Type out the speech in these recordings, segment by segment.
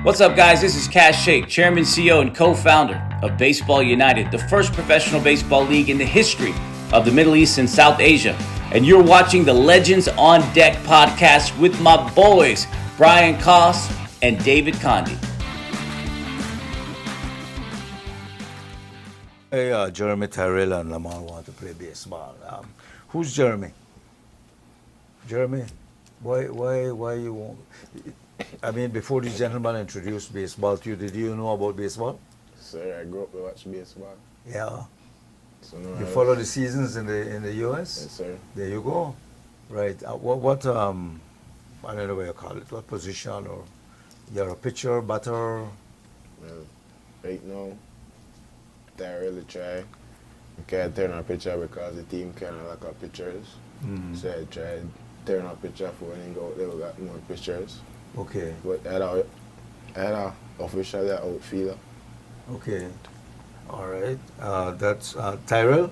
What's up, guys? This is Cash Shake, Chairman, CEO, and co-founder of Baseball United, the first professional baseball league in the history of the Middle East and South Asia. And you're watching the Legends on Deck podcast with my boys, Brian Koss and David Conde. Hey, Jeremy, Tyrell, and Lamar want to play baseball. Who's Jeremy? Jeremy, why you won't? I mean, before these gentlemen introduced baseball to you, did you know about baseball? Sir, I grew up to watch baseball. Yeah. So no, You follow the seasons in the U.S.? Yes, sir. There you go. Right. What I don't know what you call it. What position? Or you're a pitcher, batter? Well, right now, I really try. I can't turn our pitcher because the team kind of lack of pitchers. Mm. So I tried turn our pitcher for when go out there, we got more pitchers. Okay. But I had a officially an outfielder. Okay. All right. That's Tyrell?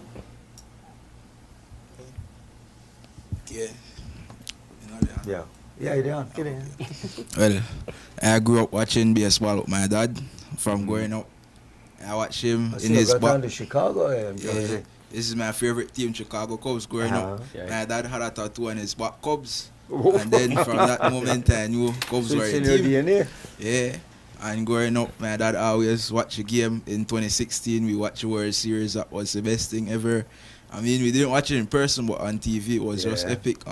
Yeah. Yeah. Yeah, you're on. Well, I grew up watching baseball with my dad from growing up. I watched him in his down to Chicago. Yeah, this is my favorite team, Chicago Cubs, growing up. My dad had a tattoo on his back, Cubs. And then from that moment, I knew Cubs were a team. DNA. Yeah. And growing up, my dad always watched a game. In 2016, we watched the World Series. That was the best thing ever. I mean, we didn't watch it in person, but on TV, it was just epic.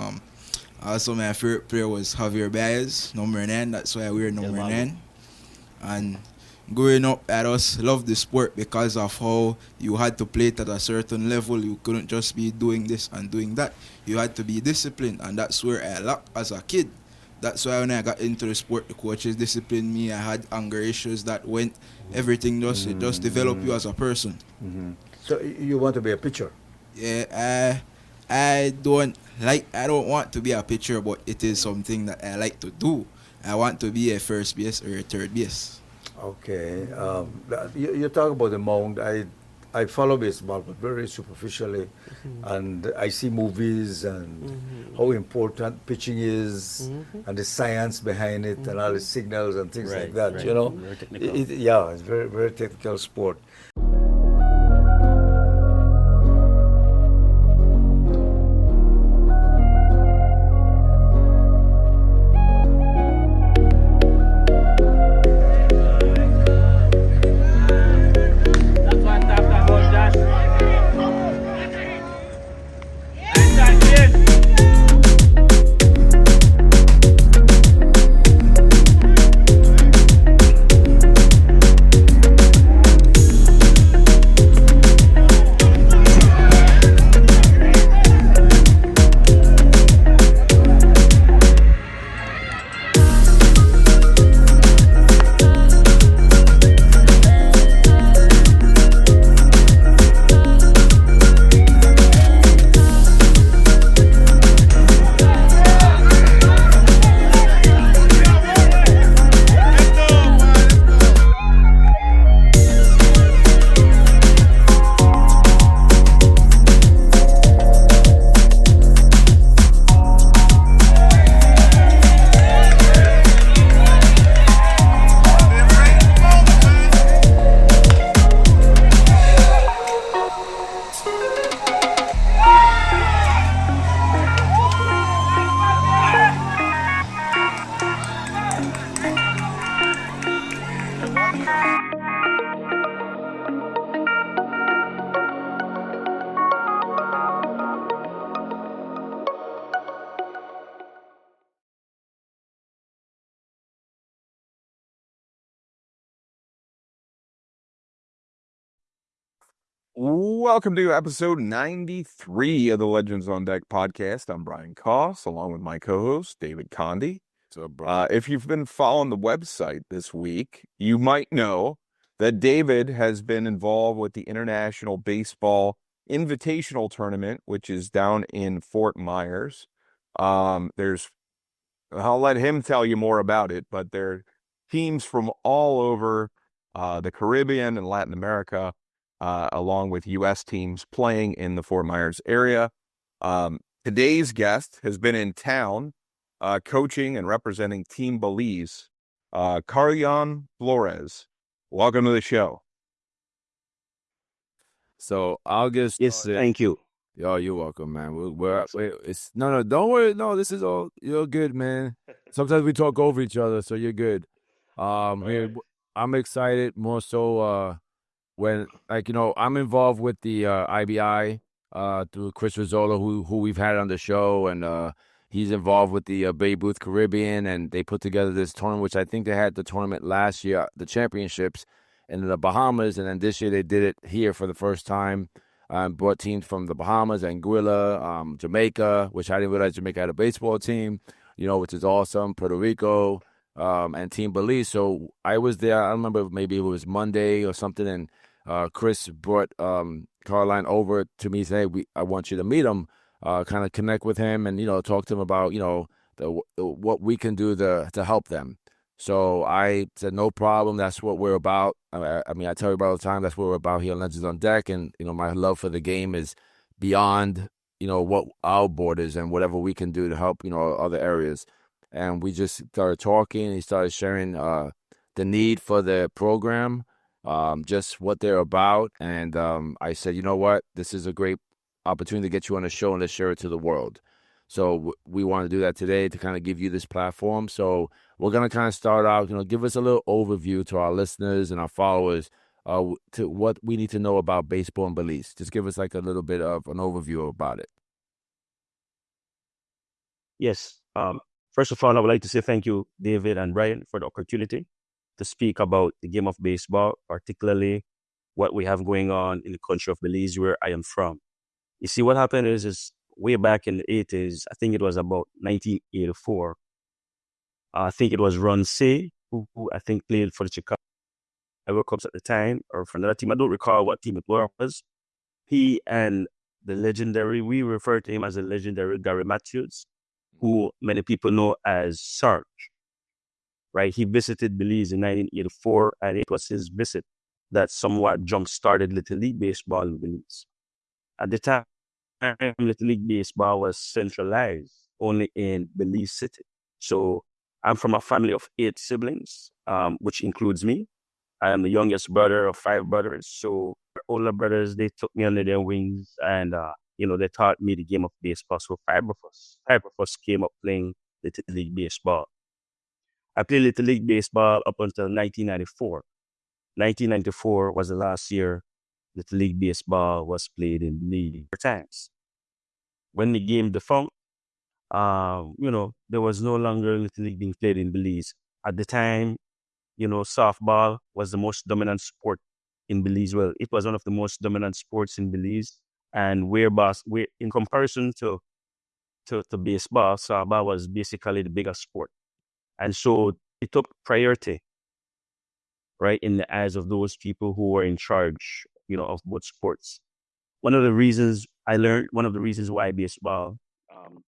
Also, my favorite player was Javier Baez, number 9. That's why I wear number 9. And growing up, I just loved the sport because of how you had to play it at a certain level. You couldn't just be doing this and doing that. You had to be disciplined, and that's where I lacked as a kid. That's why when I got into the sport, the coaches disciplined me. I had anger issues that went, everything it just developed you as a person. Mm-hmm. So you want to be a pitcher? Yeah, I don't want to be a pitcher, but it is something that I like to do. I want to be a first base or a third base. Okay. You talk about the mound. I follow baseball, but very superficially, and I see movies and how important pitching is, and the science behind it, and all the signals and things like that. Right. You know, Very technical. It's very very technical sport. Welcome to episode 93 of the Legends on Deck podcast. I'm Brian Koss, along with my co-host, David Conde. So, bro, If you've been following the website this week, you might know that David has been involved with the International Baseball Invitational Tournament, which is down in Fort Myers. I'll let him tell you more about it, but there are teams from all over the Caribbean and Latin America, along with U.S. teams playing in the Fort Myers area. Today's guest has been in town coaching and representing Team Belize Carlyon Flores. Welcome to the show. So I'll get Yes, started. thank you. Yo, you're welcome, man. It's no, don't worry. No, this is all. You're good, man. Sometimes we talk over each other, so you're good. Here, I'm excited more so. When I'm involved with the IBI through Chris Rizzola, who we've had on the show, and he's involved with the Babe Ruth Caribbean, and they put together this tournament, which I think they had the tournament last year, the championships in the Bahamas, and then this year they did it here for the first time. Brought teams from the Bahamas, Anguilla, Jamaica, which I didn't realize Jamaica had a baseball team, which is awesome. Puerto Rico, and Team Belize. So I was there. I remember maybe it was Monday or something, and Chris brought Carlyon over to me, say, I want you to meet him, kind of connect with him, and talk to him about what we can do to help them. So I said, no problem. That's what we're about. I mean, I tell you all the time, that's what we're about here on Legends on Deck. And, my love for the game is beyond, what our borders and whatever we can do to help, other areas. And we just started talking, and he started sharing the need for the program, just what they're about. And I said, you know what? This is a great opportunity to get you on the show and let's share it to the world. So we want to do that today to kind of give you this platform. So we're going to kind of start out, give us a little overview to our listeners and our followers to what we need to know about baseball in Belize. Just give us like a little bit of an overview about it. Yes. First of all, I would like to say thank you, David and Brian, for the opportunity to speak about the game of baseball, particularly what we have going on in the country of Belize, where I am from. You see, what happened is way back in the 80s, I think it was about 1984. I think it was Ron Say, who I think played for the Chicago Cubs at the time, or for another team. I don't recall what team it was. He and the legendary, we refer to him as the legendary Gary Matthews, who many people know as Sarge, right? He visited Belize in 1984, and it was his visit that somewhat jump-started Little League Baseball in Belize. At the time, Little League Baseball was centralized only in Belize City. So I'm from a family of 8 siblings, which includes me. I am the youngest brother of 5 brothers. So our older brothers, they took me under their wings, and they taught me the game of baseball. So 5 of us came up playing Little League Baseball. I played Little League Baseball up until 1994. 1994 was the last year Little League Baseball was played in Belize. Times when the game defunct, there was no longer Little League being played in Belize. At the time, softball was the most dominant sport in Belize. Well, it was one of the most dominant sports in Belize. And where in comparison to baseball, softball was basically the bigger sport. And so it took priority, right, in the eyes of those people who were in charge, of both sports. One of the reasons why baseball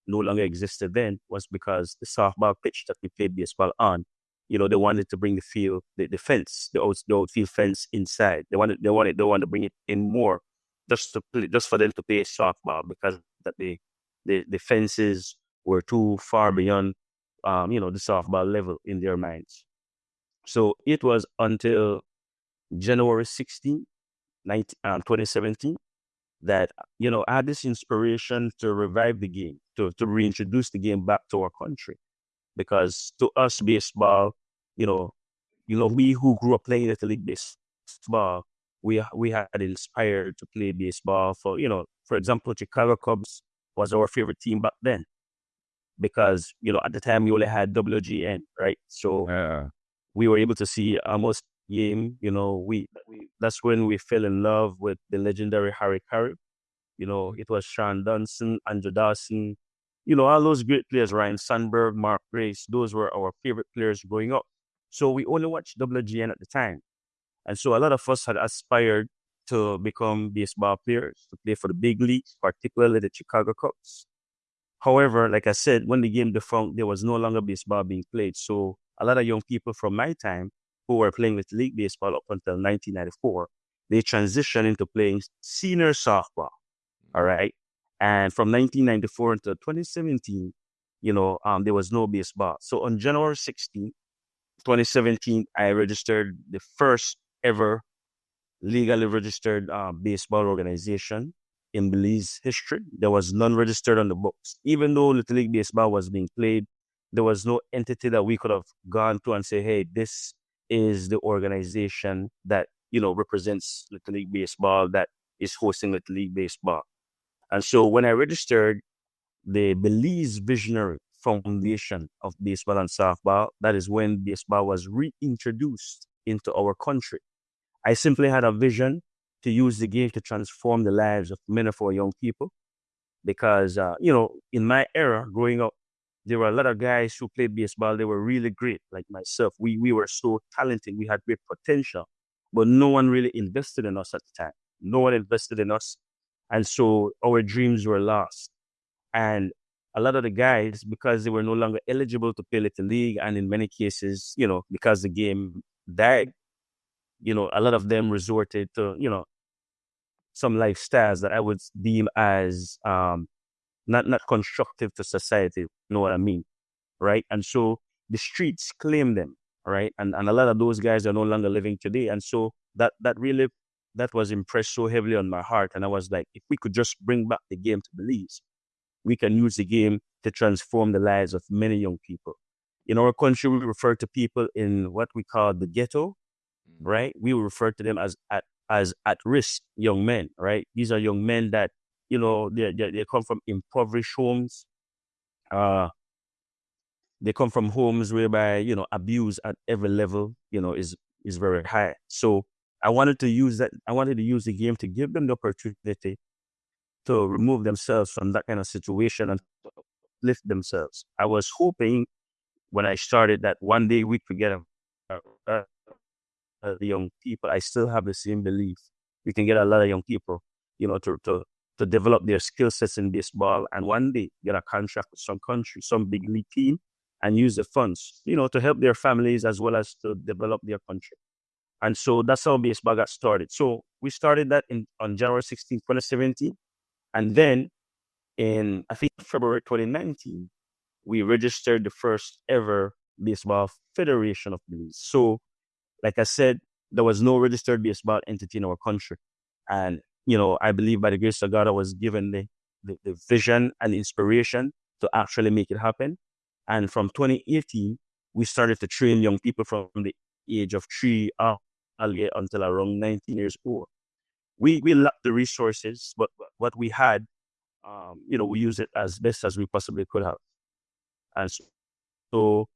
no longer existed then was because the softball pitch that we played baseball on, they wanted to bring the fence, the outfield fence inside. They wanted to bring it in more, just for them to play softball, because that the fences were too far beyond, the softball level in their minds. So it was until January 16, 2017, that, I had this inspiration to revive the game, to reintroduce the game back to our country. Because to us, baseball, we who grew up playing Little League Baseball, we had inspired to play baseball for example, Chicago Cubs was our favorite team back then. Because, at the time we only had WGN, right? So we were able to see almost game, that's when we fell in love with the legendary Harry Caray. It was Sean Dunson, Andrew Dawson, all those great players, Ryan Sandberg, Mark Grace, those were our favorite players growing up. So we only watched WGN at the time. And so a lot of us had aspired to become baseball players, to play for the big leagues, particularly the Chicago Cubs. However, like I said, when the game defunct, there was no longer baseball being played. So a lot of young people from my time who were playing Little League Baseball up until 1994, they transitioned into playing senior softball. All right. And from 1994 until 2017, there was no baseball. So on January 16th, 2017, I registered the first ever legally registered baseball organization in Belize history. There was none registered on the books. Even though Little League Baseball was being played, there was no entity that we could have gone to and say, hey, this is the organization that, represents Little League Baseball, that is hosting Little League Baseball. And so when I registered the Belize Visionary Foundation of Baseball and Softball, that is when baseball was reintroduced into our country. I simply had a vision to use the game to transform the lives of many of our young people. Because, in my era growing up, there were a lot of guys who played baseball. They were really great, like myself. We were so talented. We had great potential, but no one really invested in us at the time. No one invested in us. And so our dreams were lost. And a lot of the guys, because they were no longer eligible to play Little League, and in many cases, because the game died, a lot of them resorted to, some lifestyles that I would deem as not constructive to society. You know what I mean? Right? And so the streets claim them, right? And a lot of those guys are no longer living today. And so that was impressed so heavily on my heart. And I was like, if we could just bring back the game to Belize, we can use the game to transform the lives of many young people. In our country, we refer to people in what we call the ghetto, right? We refer to them as at-risk young men, right? These are young men that, they come from impoverished homes. They come from homes whereby, abuse at every level, is very high. So I wanted to use the game to give them the opportunity to remove themselves from that kind of situation and lift themselves. I was hoping when I started that one day we could get the young people. I still have the same belief. We can get a lot of young people, to develop their skill sets in baseball, and one day get a contract with some country, some big league team, and use the funds, to help their families as well as to develop their country. And so that's how baseball got started. So we started that on January 16, 2017. And then in, I think, February 2019, we registered the first ever Baseball Federation of Belize. So, like I said, there was no registered baseball entity in our country. And, I believe by the grace of God, I was given the vision and the inspiration to actually make it happen. And from 2018, we started to train young people from the age of 3 until around 19 years old. We lacked the resources, but what we had, we used it as best as we possibly could have. And so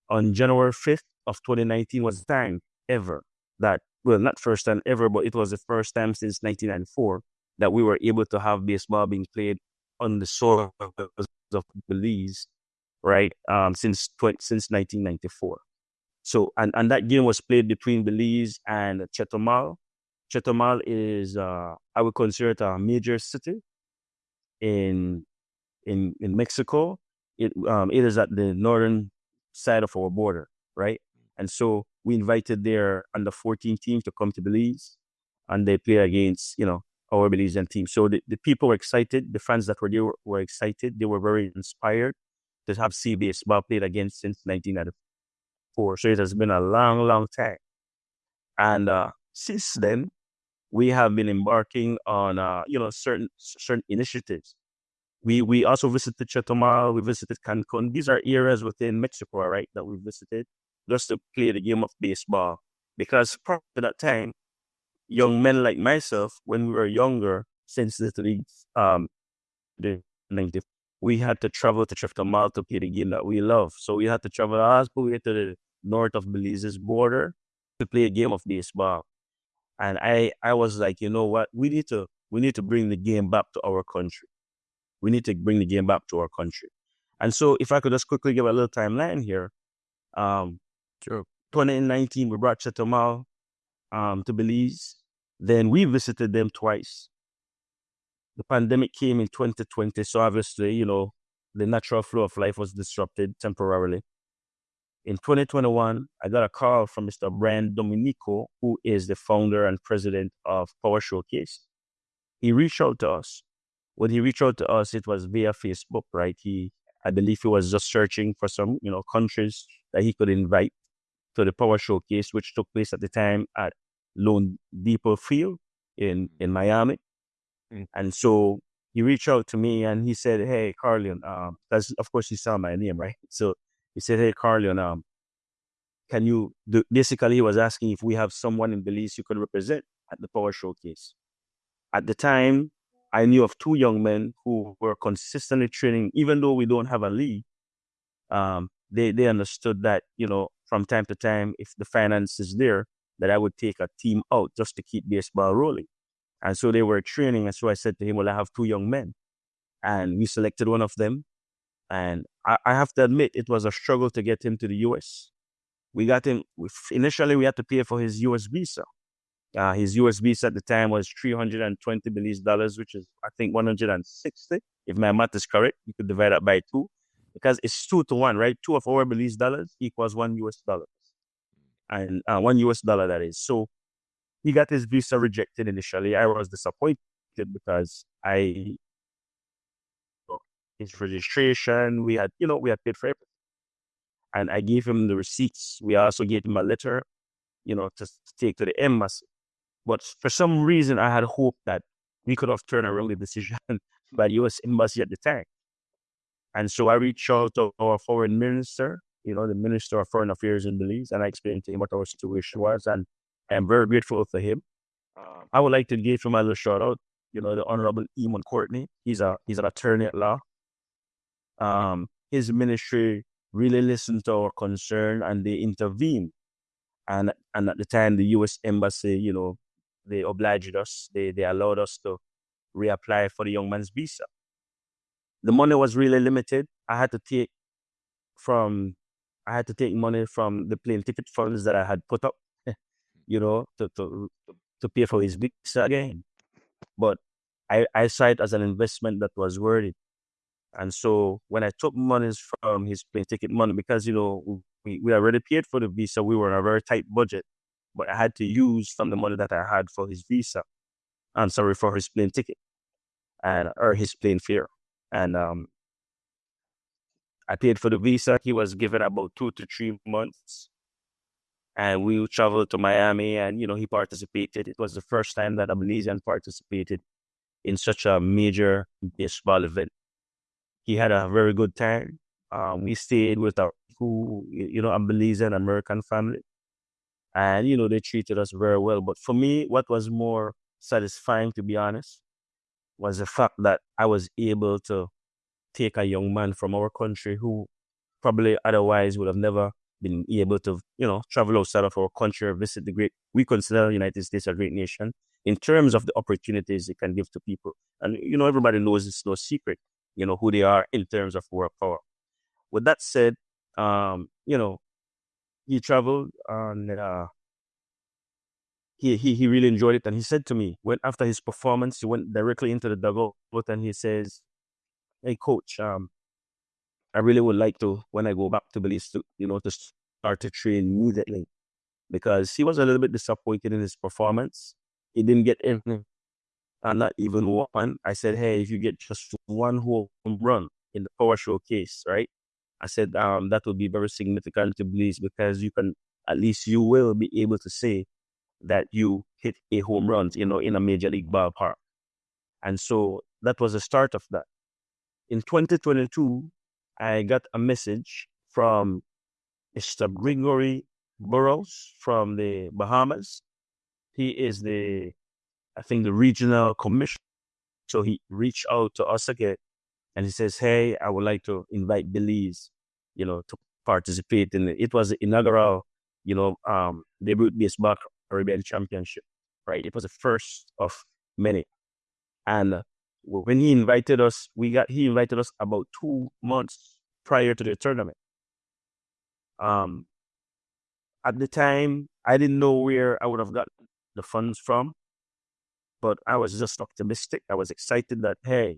on January 5th of 2019 was the time ever that, well, not first time ever, but it was the first time since 1994 that we were able to have baseball being played on the soil of Belize, right? Since 1994. So, and that game was played between Belize and Chetumal. Chetumal is, I would consider it a major city in Mexico. It is at the northern side of our border, right? And so we invited their under 14 team to come to Belize, and they play against, our Belizean team. So the people were excited. The fans that were there were excited. They were very inspired to have see baseball played again since 1994. So it has been a long, long time. And since then, we have been embarking on, certain initiatives. We also visited Chetumal. We visited Cancun. These are areas within Mexico, right, that we visited just to play the game of baseball. Because prior to that time, young men like myself, when we were younger, since the the 90s, we had to travel to Chetumal to play the game that we love. So we had to travel all the way to the north of Belize's border to play a game of baseball. And I was like, you know what? We need to bring the game back to our country. We need to bring the game back to our country. And so if I could just quickly give a little timeline here. Sure. 2019, we brought Chetumal to Belize. Then we visited them twice. The pandemic came in 2020, so obviously, the natural flow of life was disrupted temporarily. In 2021, I got a call from Mr. Brian Dominico, who is the founder and president of Power Showcase. He reached out to us. When he reached out to us, it was via Facebook, right? I believe he was just searching for some, countries that he could invite. to the Power Showcase, which took place at the time at Lone Depot Field in Miami. And so he reached out to me and he said, "Hey, Carlyon," because of course he saw my name, right? So he said, "Hey, Carlyon, can you do?" Basically, he was asking if we have someone in Belize you could represent at the Power Showcase. At the time, I knew of 2 young men who were consistently training, even though we don't have a league. They understood that, from time to time, if the finance is there, that I would take a team out just to keep baseball rolling. And so they were training. And so I said to him, well, I have 2 young men. And we selected one of them. And I have to admit, it was a struggle to get him to the U.S. We got him, initially we had to pay for his U.S. visa. His U.S. visa at the time was $320 Belize dollars, which is, I think, 160. If my math is correct, you could divide that by 2. Because it's 2 to 1, right? 2 of our Belize dollars equals $1 US. And $1 US, that is. So he got his visa rejected initially. I was disappointed because his registration, we had paid for everything. And I gave him the receipts. We also gave him a letter, to take to the embassy. But for some reason, I had hope that we could have turned around the decision by the U.S. Embassy at the time. And so I reached out to our foreign minister, the Minister of Foreign Affairs in Belize, and I explained to him what our situation was, and I'm very grateful for him. I would like to give him a little shout out, the Honorable Eamon Courtney. He's an attorney at law. His ministry really listened to our concern and they intervened. And at the time, the U.S. Embassy, they obliged us. They allowed us to reapply for the young man's visa. The money was really limited. I had to take money from the plane ticket funds that I had put up, to pay for his visa again. But I saw it as an investment that was worth it. And so when I took monies from his plane ticket money, because, we already paid for the visa, we were on a very tight budget, but I had to use some of the money that I had for his visa. I'm sorry, for his plane ticket or his plane fare. And I paid for the visa. He was given about 2 to 3 months. And we traveled to Miami and, he participated. It was the first time that a Belizean participated in such a major baseball event. He had a very good time. We stayed with a Belizean American family. And, they treated us very well. But for me, what was more satisfying, to be honest, was the fact that I was able to take a young man from our country who probably otherwise would have never been able to, travel outside of our country or visit we consider the United States a great nation in terms of the opportunities it can give to people. And, everybody knows it's no secret, who they are in terms of work power. With that said, he traveled and he really enjoyed it. And he said to me, after his performance, he went directly into the dugout and he says, "Hey, coach, I really would like to, when I go back to Belize, to start to train immediately," because he was a little bit disappointed in his performance. He didn't get anything, not even one. I said, "Hey, if you get just 1 home run in the Power Showcase, right?" I said, that would be very significant to Belize because you will be able to say that you hit a home run, in a major league ballpark. And so that was the start of that. In 2022, I got a message from Mr. Gregory Burrows from the Bahamas. He is the regional commissioner. So he reached out to us again and he says, "Hey, I would like to invite Belize, to participate in it." It was the inaugural, debut baseball Caribbean Championship, right? It was the first of many. And when he invited us, he invited us about 2 months prior to the tournament. At the time, I didn't know where I would have got the funds from, but I was just optimistic. I was excited that, hey,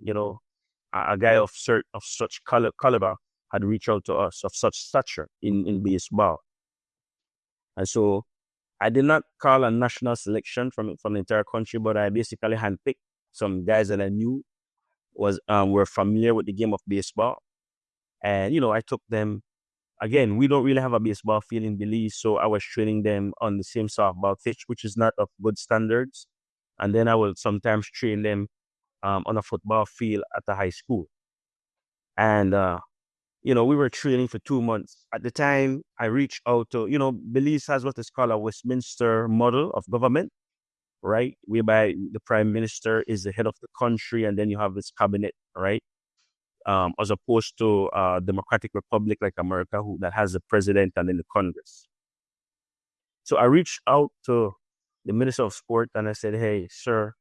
a guy of such caliber had reached out to us, of such stature in baseball. And so I did not call a national selection from the entire country, but I basically handpicked some guys that I knew were familiar with the game of baseball. And, I took them again, we don't really have a baseball field in Belize, so I was training them on the same softball pitch, which is not of good standards. And then I will sometimes train them on a football field at the high school. And, we were training for 2 months. At the time, I reached out to, Belize has what is called a Westminster model of government, right? Whereby the prime minister is the head of the country, and then you have this cabinet, right? As opposed to a democratic republic like America, that has the president and then the Congress. So I reached out to the Minister of Sport and I said, hey, sir,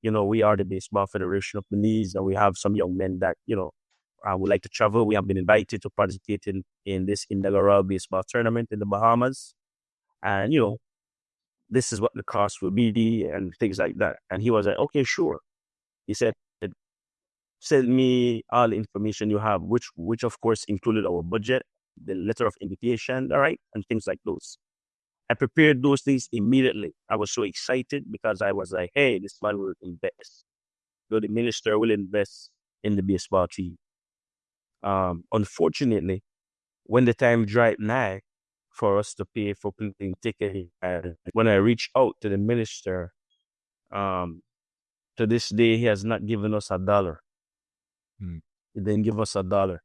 we are the Baseball Federation of Belize, and we have some young men that, would like to travel. We have been invited to participate in this inaugural baseball tournament in the Bahamas. And, this is what the cost will be and things like that. And he was like, okay, sure. He said, send me all the information you have, which of course included our budget, the letter of invitation, all right, and things like those. I prepared those things immediately. I was so excited because I was like, hey, this man will invest. So the minister will invest in the baseball team. Unfortunately, when the time dried nigh for us to pay for plane ticket, and when I reached out to the minister, to this day, he has not given us $1. He didn't give us $1.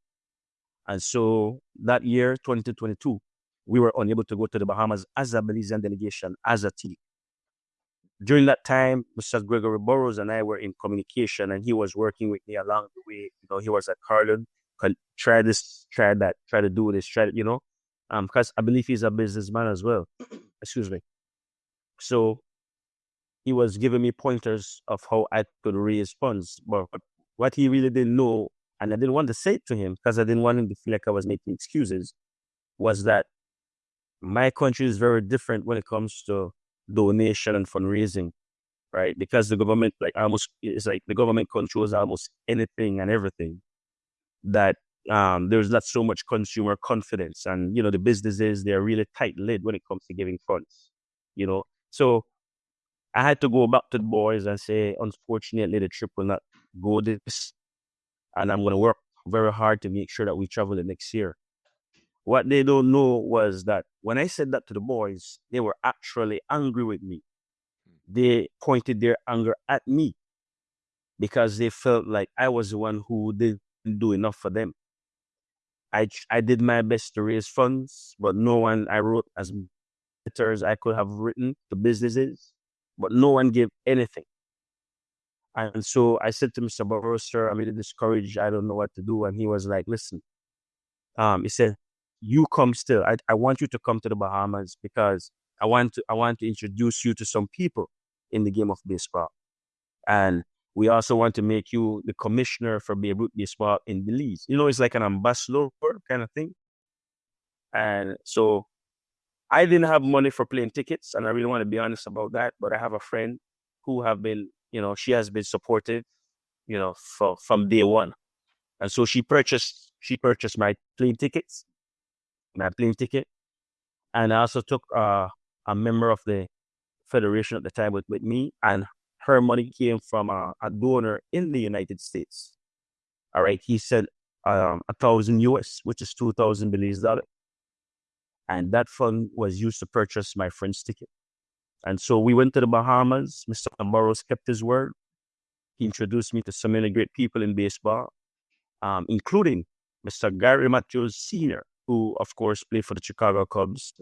And so that year, 2022, we were unable to go to the Bahamas as a Belizean delegation, as a team. During that time, Mr. Gregory Burrows and I were in communication, and he was working with me along the way. He was at Carlyon, try this, try that, try to do this, because I believe he's a businessman as well. Excuse me. So he was giving me pointers of how I could raise funds. But what he really didn't know, and I didn't want to say it to him because I didn't want him to feel like I was making excuses, was that my country is very different when it comes to donation and fundraising, right? Because the government, it's like the government controls almost anything and everything. That there's not so much consumer confidence, and the businesses, they're really tight-lipped when it comes to giving funds. So I had to go back to the boys and say, unfortunately, the trip will not go this, and I'm going to work very hard to make sure that we travel the next year. What they don't know was that when I said that to the boys, they were actually angry with me. They pointed their anger at me because they felt like I was the one who didn't do enough for them. I did my best to raise funds, but I wrote as letters I could have written to businesses, but no one gave anything. And so I said to Mr. Burrows, sir, I'm really discouraged. I don't know what to do. And he was like, listen, he said, you come still. I want you to come to the Bahamas because I want to introduce you to some people in the game of baseball. And we also want to make you the commissioner for Babe Ruth Baseball in Belize. It's like an ambassador kind of thing. And so I didn't have money for plane tickets, and I really want to be honest about that. But I have a friend who have been, she has been supportive, from day one. And so she purchased my plane ticket. And I also took a member of the federation at the time with me, and her money came from a donor in the United States. All right. He sent $1,000 US, which is 2,000 Belize dollars. And that fund was used to purchase my friend's ticket. And so we went to the Bahamas. Mr. Burrows kept his word. He introduced me to so many great people in baseball, including Mr. Gary Matthews Sr., who, of course, played for the Chicago Cubs.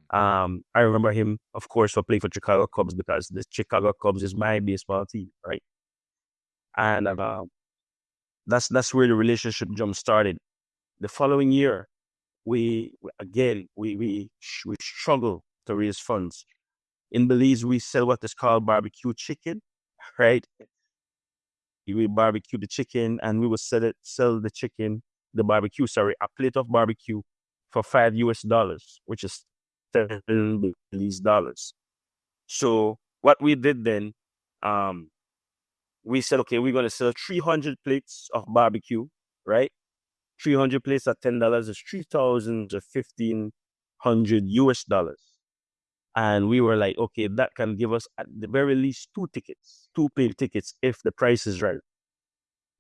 I remember him, of course, for playing for Chicago Cubs because the Chicago Cubs is my baseball team, right? And that's where the relationship jump started. The following year, we struggle to raise funds. In Belize, we sell what is called barbecue chicken, right? We barbecue the chicken, and we will sell the chicken, a plate of barbecue for $5 US, which is $7 Belize dollars. So what we did then, we said, okay, we're going to sell 300 plates of barbecue, right? 300 plates at $10 is 3,000 to 1,500 US dollars. And we were like, okay, that can give us at the very least 2 plane tickets if the price is right.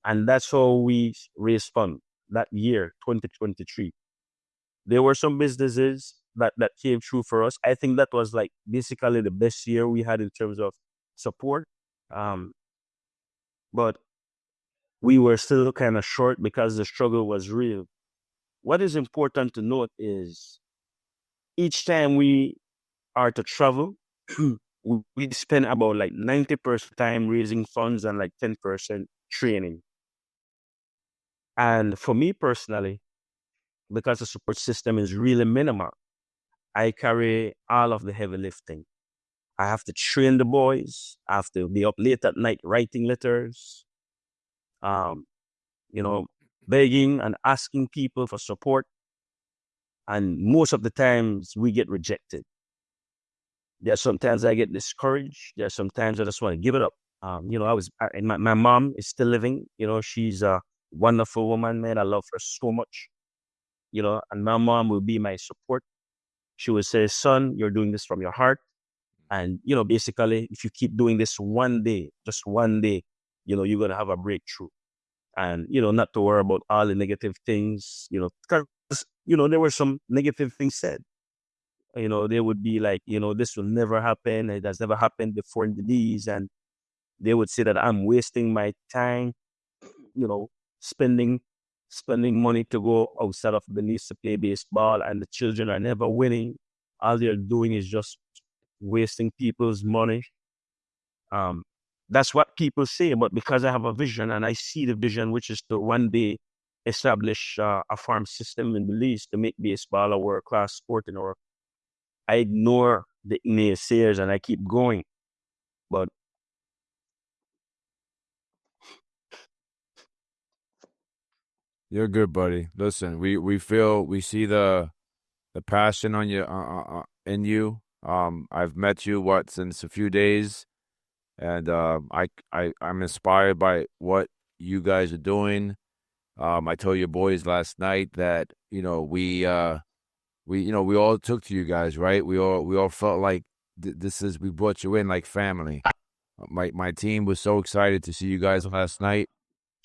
And that's how we raised funds that year, 2023. there were some businesses that came through for us. I think that was like basically the best year we had in terms of support. Um, but we were still kind of short because the struggle was real. What is important to note is each time we are to travel, we spend about like 90% time raising funds and like 10% training. And for me personally, because the support system is really minimal, I carry all of the heavy lifting. I have to train the boys. I have to be up late at night writing letters, um, you know, begging and asking people for support. And most of the times we get rejected. There are sometimes I get discouraged. There are sometimes I just want to give it up. And my mom is still living. She's a wonderful woman, man. I love her so much. And my mom will be my support. She will say, son, you're doing this from your heart. And, basically, if you keep doing this one day, just one day, you're going to have a breakthrough. And, not to worry about all the negative things, because, there were some negative things said. They would be like, this will never happen. It has never happened before in Belize. And they would say that I'm wasting my time, spending money to go outside of Belize to play baseball, and the children are never winning. All they're doing is just wasting people's money. That's what people say, but because I have a vision and I see the vision, which is to one day establish a farm system in Belize to make baseball a world-class sport in our, I ignore the naysayers and I keep going. But you're good, buddy. Listen, we see the passion on you in you. I've met you since a few days, and I'm inspired by what you guys are doing. I told your boys last night that we all took to you guys, right? We all felt like we brought you in like family. My team was so excited to see you guys last night.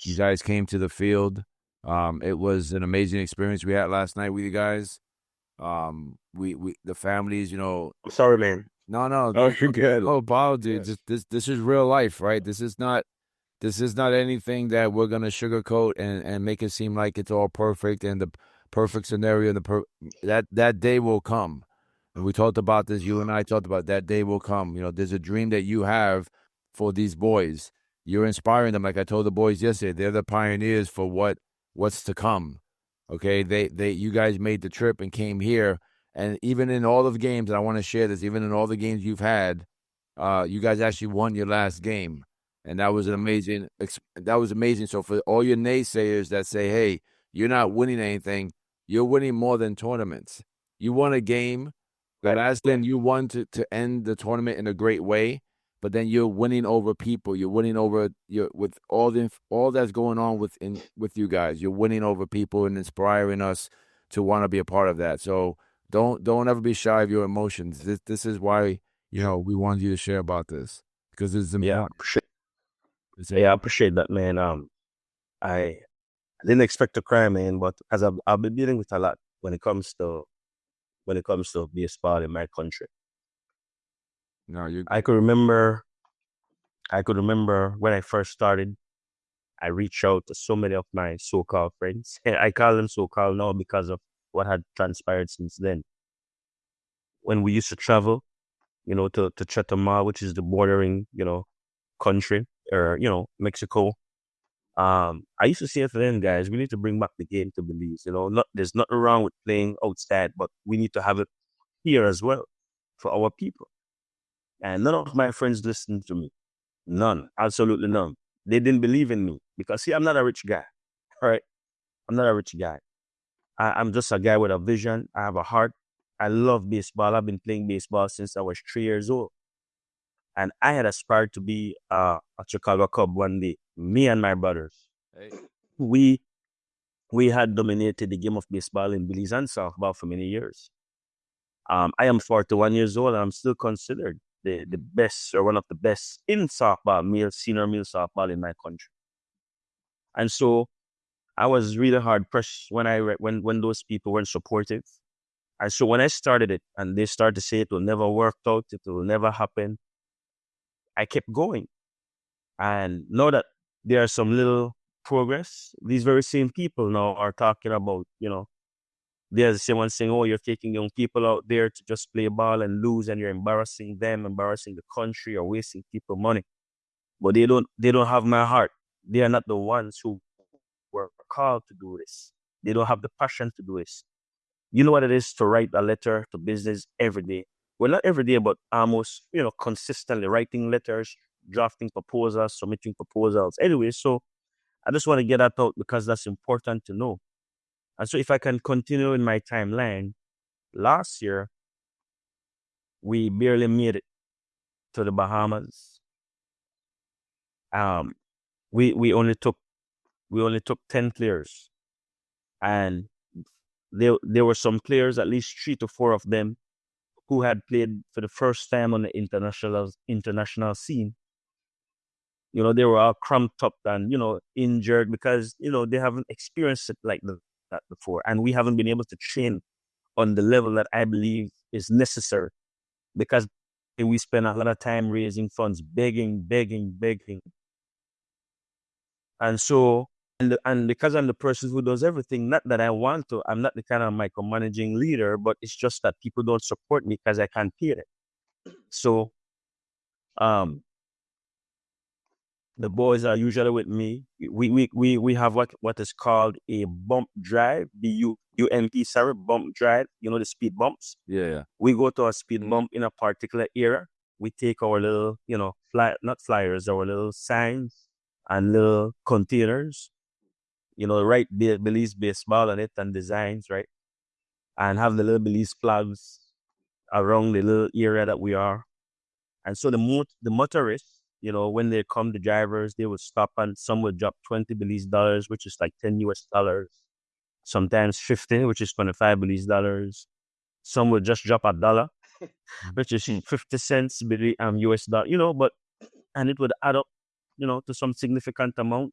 You guys came to the field. It was an amazing experience we had last night with you guys. We the families, I'm sorry, man. No, Oh, you're good. oh, Paul, dude, Yes. this is real life, right? This is not anything that we're gonna sugarcoat and make it seem like it's all perfect and the perfect scenario. That day will come, and we talked about this. You and I talked about that day will come. There's a dream that you have for these boys. You're inspiring them, like I told the boys yesterday. They're the pioneers for what's to come. Okay, you guys made the trip and came here, and even in all of the games, and I want to share this. Even in all the games you've had, you guys actually won your last game. And that was amazing. That was amazing. So for all your naysayers that say, hey, you're not winning anything, you're winning more than tournaments. You won a game. The last game you won to end the tournament in a great way, but then you're winning over people. You're winning over with all that's going on with you guys. You're winning over people and inspiring us to want to be a part of that. So don't ever be shy of your emotions. This is why we wanted you to share about this, because it's important. I appreciate that, man. I didn't expect to cry, man, but because I've been dealing with a lot when it comes to baseball in my country. No, you. I could remember when I first started. I reached out to so many of my so-called friends. I call them so-called now because of what had transpired since then. When we used to travel, to Chetumal, which is the bordering, country, or Mexico. I used to say to them, guys, we need to bring back the game to Belize. There's nothing wrong with playing outside, but we need to have it here as well for our people. And none of my friends listened to me. None, absolutely none. They didn't believe in me because, see, I'm not a rich guy. All right, I'm not a rich guy. I'm just a guy with a vision. I have a heart. I love baseball. I've been playing baseball since I was 3 years old. And I had aspired to be a Chicago Cub one day. Me and my brothers. Hey. We had dominated the game of baseball in Belize and softball for many years. I am 41 years old, and I'm still considered the best, or one of the best in softball, senior male softball in my country. And so I was really hard pressed when those people weren't supportive. And so when I started it and they started to say it will never work out, it will never happen, I kept going. And now that there are some little progress, these very same people now are talking about, there's the same one saying, oh, you're taking young people out there to just play ball and lose, and you're embarrassing them, embarrassing the country, or wasting people money. But they don't have my heart. They are not the ones who were called to do this. They don't have the passion to do this. You know what it is to write a letter to business every day. Well, not every day, but almost, consistently writing letters, drafting proposals, submitting proposals. Anyway, so I just want to get that out because that's important to know. And so if I can continue in my timeline, last year, we barely made it to the Bahamas. We only took 10 players, and there were some players, at least 3 to 4 of them, who had played for the first time on the international scene. They were all cramped up and injured because they haven't experienced it like that before, and we haven't been able to train on the level that I believe is necessary, because we spend a lot of time raising funds, begging, and so and because I'm the person who does everything, not that I want to, I'm not the kind of micromanaging leader, but it's just that people don't support me because I can't pay it. So, the boys are usually with me. We have what is called a bump drive, BUMP, sorry, bump drive. The speed bumps. Yeah. We go to a speed bump in a particular area. We take our little, not flyers, our little signs and little containers, write Belize baseball on it and designs, right? And have the little Belize flags around the little area that we are. And so the motorists, when they come, the drivers, they would stop and some would drop $20 Belize dollars, which is like $10 US. Sometimes 50, which is $25 Belize dollars. Some would just drop $1, which is 50 cents US dollar, and it would add up, to some significant amount.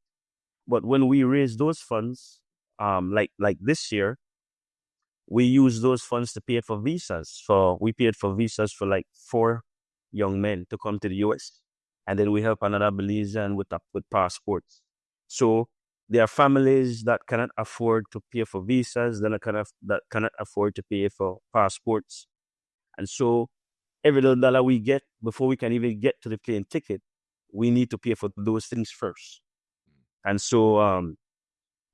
But when we raise those funds, like this year, we use those funds to pay for visas. We paid for visas for like 4 young men to come to the US. And then we help another Belizean with passports. So there are families that cannot afford to pay for visas, that cannot afford to pay for passports. And so every little dollar we get, before we can even get to the plane ticket, we need to pay for those things first. And so,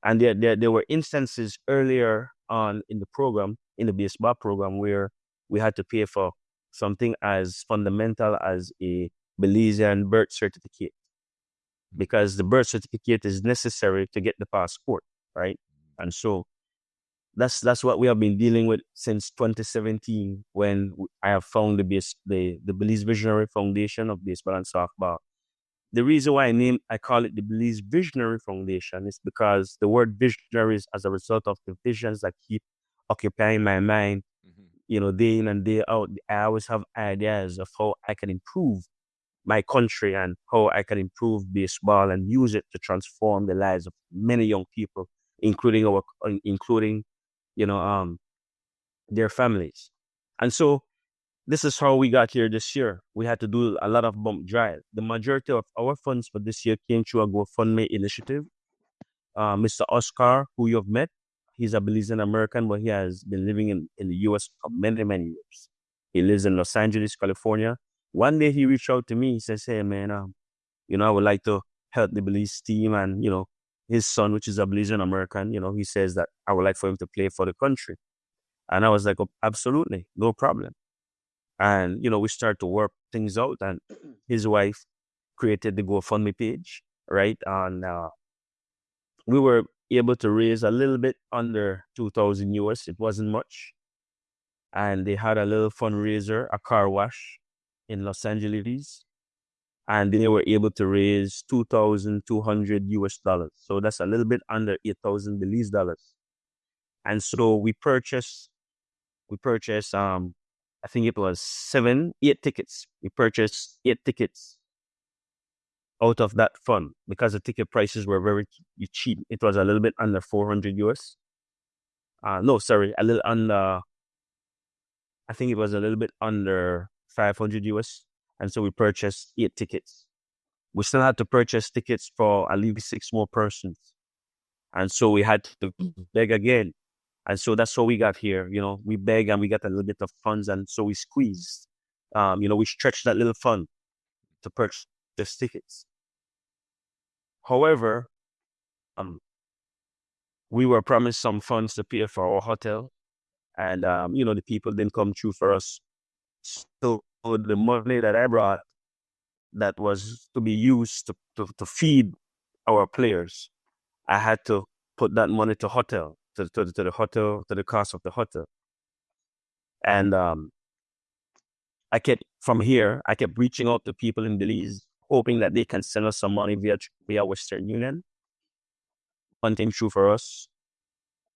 and there were instances earlier on in the program, in the baseball program, where we had to pay for something as fundamental as a Belizean birth certificate, because the birth certificate is necessary to get the passport, right? And so that's what we have been dealing with since 2017, when I have found the Belize Visionary Foundation of Baseball and Softball. The reason why I call it the Belize Visionary Foundation is because the word visionary is as a result of the visions that keep occupying my mind, day in and day out. I always have ideas of how I can improve my country and how I can improve baseball and use it to transform the lives of many young people, including their families. And so this is how we got here this year. We had to do a lot of bump drive. The majority of our funds for this year came through a GoFundMe initiative. Mr. Oscar, who you have met, he's a Belizean American, but he has been living in the U.S. for many, many years. He lives in Los Angeles, California. One day he reached out to me. He says, hey, man, I would like to help the Belize team. And, his son, which is a Belizean American, he says that I would like for him to play for the country. And I was like, oh, absolutely, no problem. And, we started to work things out, and his wife created the GoFundMe page, right? And we were able to raise a little bit under 2,000 US. It wasn't much. And they had a little fundraiser, a car wash in Los Angeles. And they were able to raise 2,200 US dollars. So that's a little bit under 8,000 Belize dollars. And so we purchased, I think it was 8 tickets. We purchased 8 tickets out of that fund, because the ticket prices were very cheap. It was a little bit under 400 US. No, sorry, a little under, I think it was a little bit under 500 US. And so we purchased 8 tickets. We still had to purchase tickets for at least 6 more persons. And so we had to beg again. And so that's how we got here. We beg and we got a little bit of funds. And so we squeezed, we stretched that little fund to purchase tickets. However, we were promised some funds to pay for our hotel. And, the people didn't come through for us. So the money that I brought that was to be used to feed our players, I had to put that money to hotel, to the hotel, to the cost of the hotel. And I kept reaching out to people in Belize, hoping that they can send us some money via Western Union. One came true for us.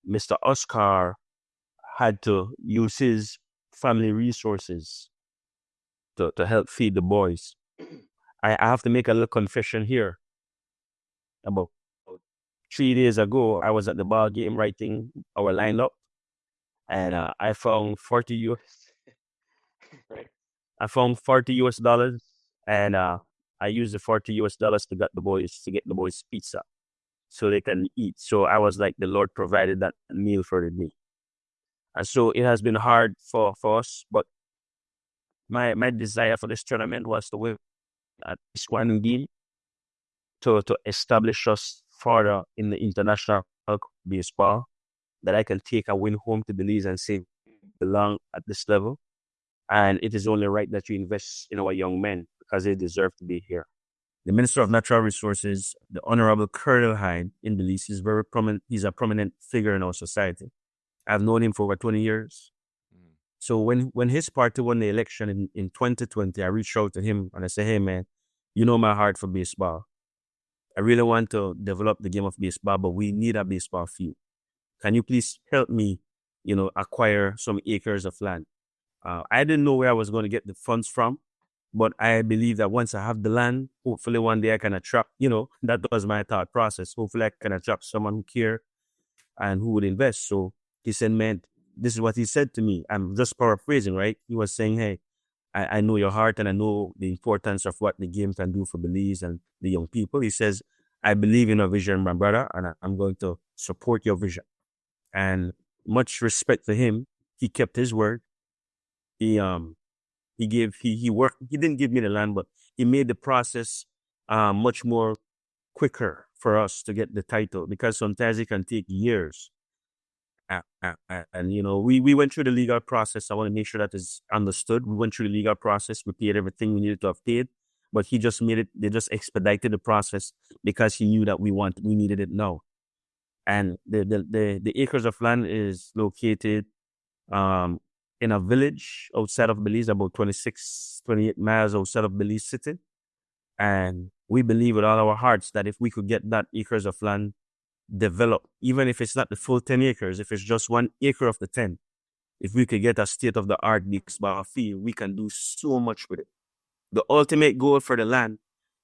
Mr. Oscar had to use his family resources to help feed the boys. I have to make a little confession here. About 3 days ago, I was at the ball game writing our lineup, and I found 40 US. I found $40 US, and I used the $40 US to get the boys pizza so they can eat. So I was like, the Lord provided that meal for the day. And so it has been hard for us, but my desire for this tournament was to win at least one game to establish us further in the international baseball, that I can take a win home to Belize and say belong at this level. And it is only right that you invest in our young men because they deserve to be here. The Minister of Natural Resources, the Honorable Colonel Hyde in Belize, is very prominent. He's a prominent figure in our society. I've known him for over 20 years. So when his party won the election in 2020, I reached out to him and I said, hey, man, you know my heart for baseball. I really want to develop the game of baseball, but we need a baseball field. Can you please help me, acquire some acres of land? I didn't know where I was going to get the funds from, but I believe that once I have the land, hopefully one day I can attract, that was my thought process. Hopefully I can attract someone who cares and who would invest. So he said, man, this is what he said to me. I'm just paraphrasing, right? He was saying, hey, I know your heart and I know the importance of what the game can do for Belize and the young people. He says, I believe in your vision, my brother, and I'm going to support your vision. And much respect to him. He kept his word. He worked. He didn't give me the land, but he made the process much more quicker for us to get the title, because sometimes it can take years. And we went through the legal process. I want to make sure that is understood. We went through the legal process. We paid everything we needed to have paid, but he just made it. They just expedited the process because he knew that we needed it now. And the acres of land is located in a village outside of Belize, about 28 miles outside of Belize City. And we believe with all our hearts that if we could get that acres of land developed, even if it's not the full 10 acres, if it's just 1 acre of the 10, if we could get a state-of-the-art baseball field, we can do so much with it. The ultimate goal for the land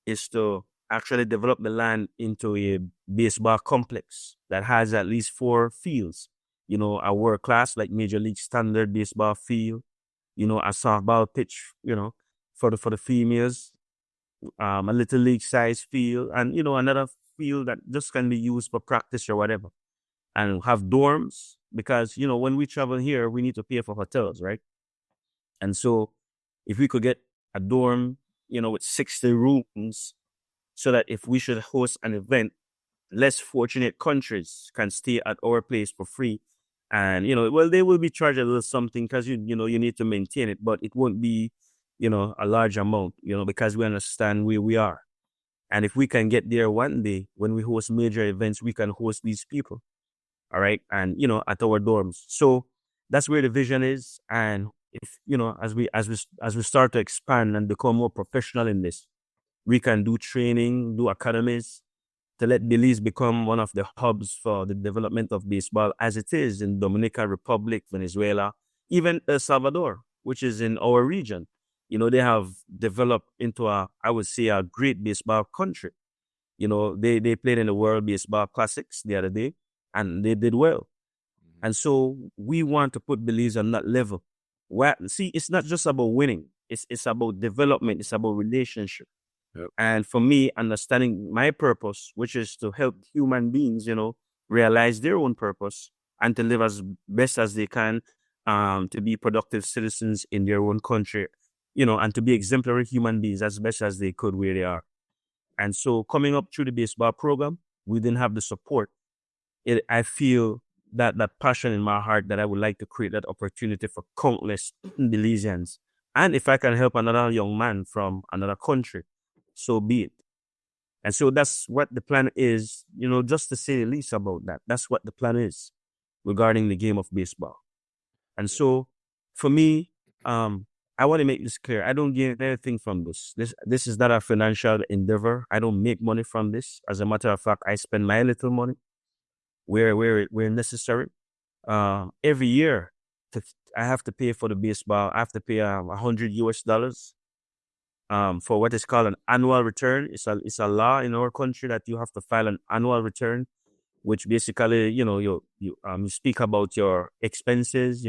is to actually develop the land into a baseball complex that has at least 4 fields. A world class, like Major League standard baseball field, a softball pitch, for the females, a little league size field, and, another field that just can be used for practice or whatever. And have dorms, because, when we travel here, we need to pay for hotels, right? And so if we could get a dorm, with 60 rooms, so that if we should host an event, less fortunate countries can stay at our place for free. And, they will be charged a little something because, you need to maintain it, but it won't be, a large amount, because we understand where we are. And if we can get there one day, when we host major events, we can host these people. All right. And, at our dorms. So that's where the vision is. And if, as we start to expand and become more professional in this, we can do training, do academies, to let Belize become one of the hubs for the development of baseball, as it is in Dominican Republic, Venezuela, even El Salvador, which is in our region. they have developed into I would say, a great baseball country. They played in the World Baseball Classics the other day, and they did well. And so we want to put Belize on that level. See, it's not just about winning. It's about development. It's about relationship. Yep. And for me, understanding my purpose, which is to help human beings, realize their own purpose and to live as best as they can, to be productive citizens in their own country, and to be exemplary human beings as best as they could where they are. And so coming up through the baseball program, we didn't have the support. I feel that passion in my heart that I would like to create that opportunity for countless Belizeans. And if I can help another young man from another country, so be it. And so that's what the plan is, just to say the least about that. That's what the plan is regarding the game of baseball. And so for me, I want to make this clear. I don't gain anything from this. This is not a financial endeavor. I don't make money from this. As a matter of fact, I spend my little money where necessary. Every year, I have to pay for the baseball. I have to pay $100 for what is called an annual return. It's a law in our country that you have to file an annual return, which basically, you speak about your expenses.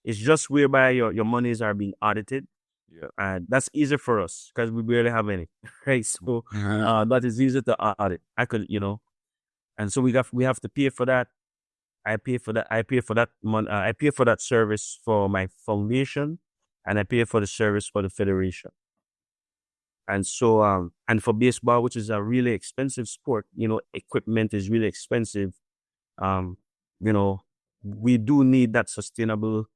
It's just whereby your monies are being audited. Yeah. And that's easy for us because we barely have any, right? So that is easy to audit. And so we have to pay for that. I pay for that. I pay for that service for my foundation, and I pay for the service for the federation. And so, and for baseball, which is a really expensive sport, equipment is really expensive. We do need that sustainable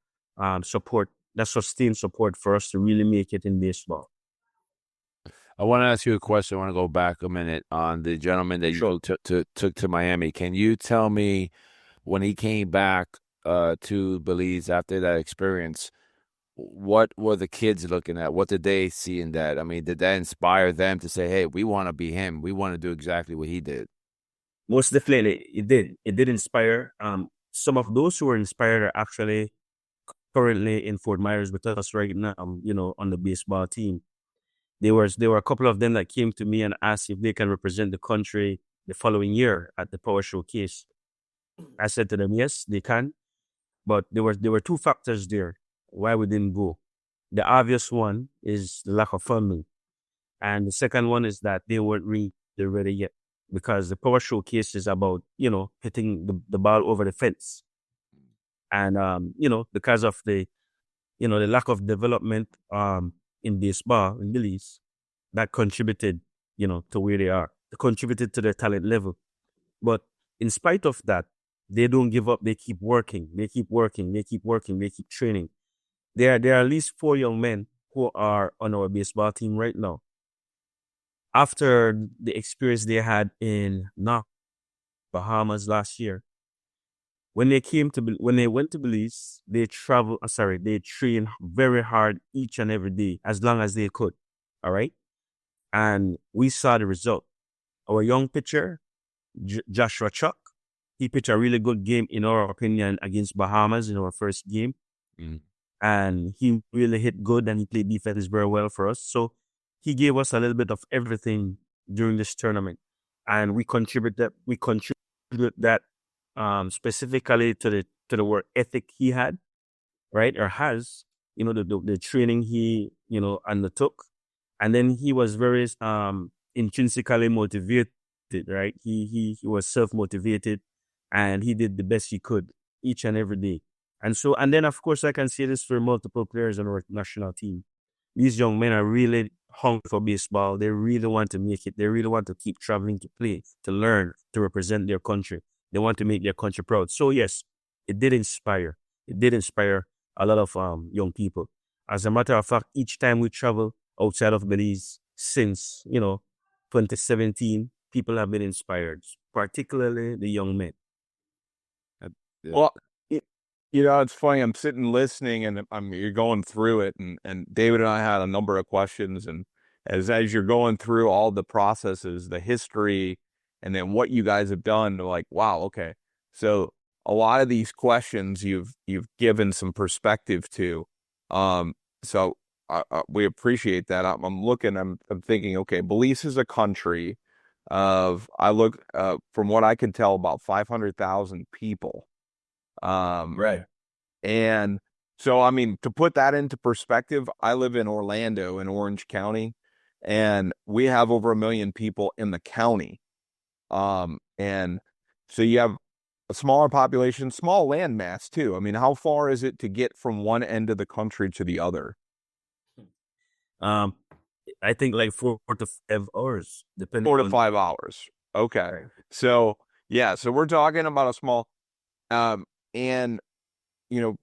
support, that sustained support for us to really make it in baseball. I want to ask you a question. I want to go back a minute on the gentleman that you took to Miami. Can you tell me, when he came back to Belize after that experience, what were the kids looking at? What did they see in that? I mean, did that inspire them to say, hey, we want to be him. We want to do exactly what he did? Most definitely, it did. It did inspire. Some of those who were inspired are actually currently in Fort Myers with us right now, on the baseball team. There were a couple of them that came to me and asked if they can represent the country the following year at the Power Showcase. I said to them, yes, they can. But there were two factors there why we didn't go. The obvious one is the lack of funding. And the second one is that they weren't really ready yet, because the Power Showcase is about, hitting the ball over the fence. And, because of the lack of development in baseball in Belize, that contributed, to where they are. It contributed to their talent level. But in spite of that, they don't give up. They keep working. They keep working. They keep working. They keep training. There are at least 4 young men who are on our baseball team right now. After the experience they had in Bahamas last year, when they went to Belize, they trained very hard each and every day, as long as they could. All right. And we saw the result. Our young pitcher, Joshua Chuck, he pitched a really good game, in our opinion, against Bahamas in our first game. Mm. And he really hit good, and he played defense very well for us. So he gave us a little bit of everything during this tournament. And we contributed that specifically to the work ethic he had, right, or has, the training he, undertook. And then he was very intrinsically motivated, right? He was self-motivated, and he did the best he could each and every day. And then, of course, I can say this for multiple players on our national team. These young men are really hungry for baseball. They really want to make it. They really want to keep traveling to play, to learn, to represent their country. They want to make their country proud. So, yes, it did inspire. It did inspire a lot of young people. As a matter of fact, each time we travel outside of Belize since, 2017, people have been inspired, particularly the young men. Yeah. Well, it's funny. I'm sitting listening, and you're going through it, and David and I had a number of questions, and as you're going through all the processes, the history, and then what you guys have done, they're like, wow, okay. So a lot of these questions you've given some perspective to. So we appreciate that. I'm looking. I'm thinking. Okay, Belize is a country of. I look from what I can tell, about 500,000 people. Right. And so, I mean, to put that into perspective, I live in Orlando in Orange County, and we have over 1 million people in the county. And so you have a smaller population, small land mass too. I mean, how far is it to get from one end of the country to the other? I think like 4 to 5 hours, depending 4 to on 5 hours. Okay. Right. So, yeah, so we're talking about a small, and, you know,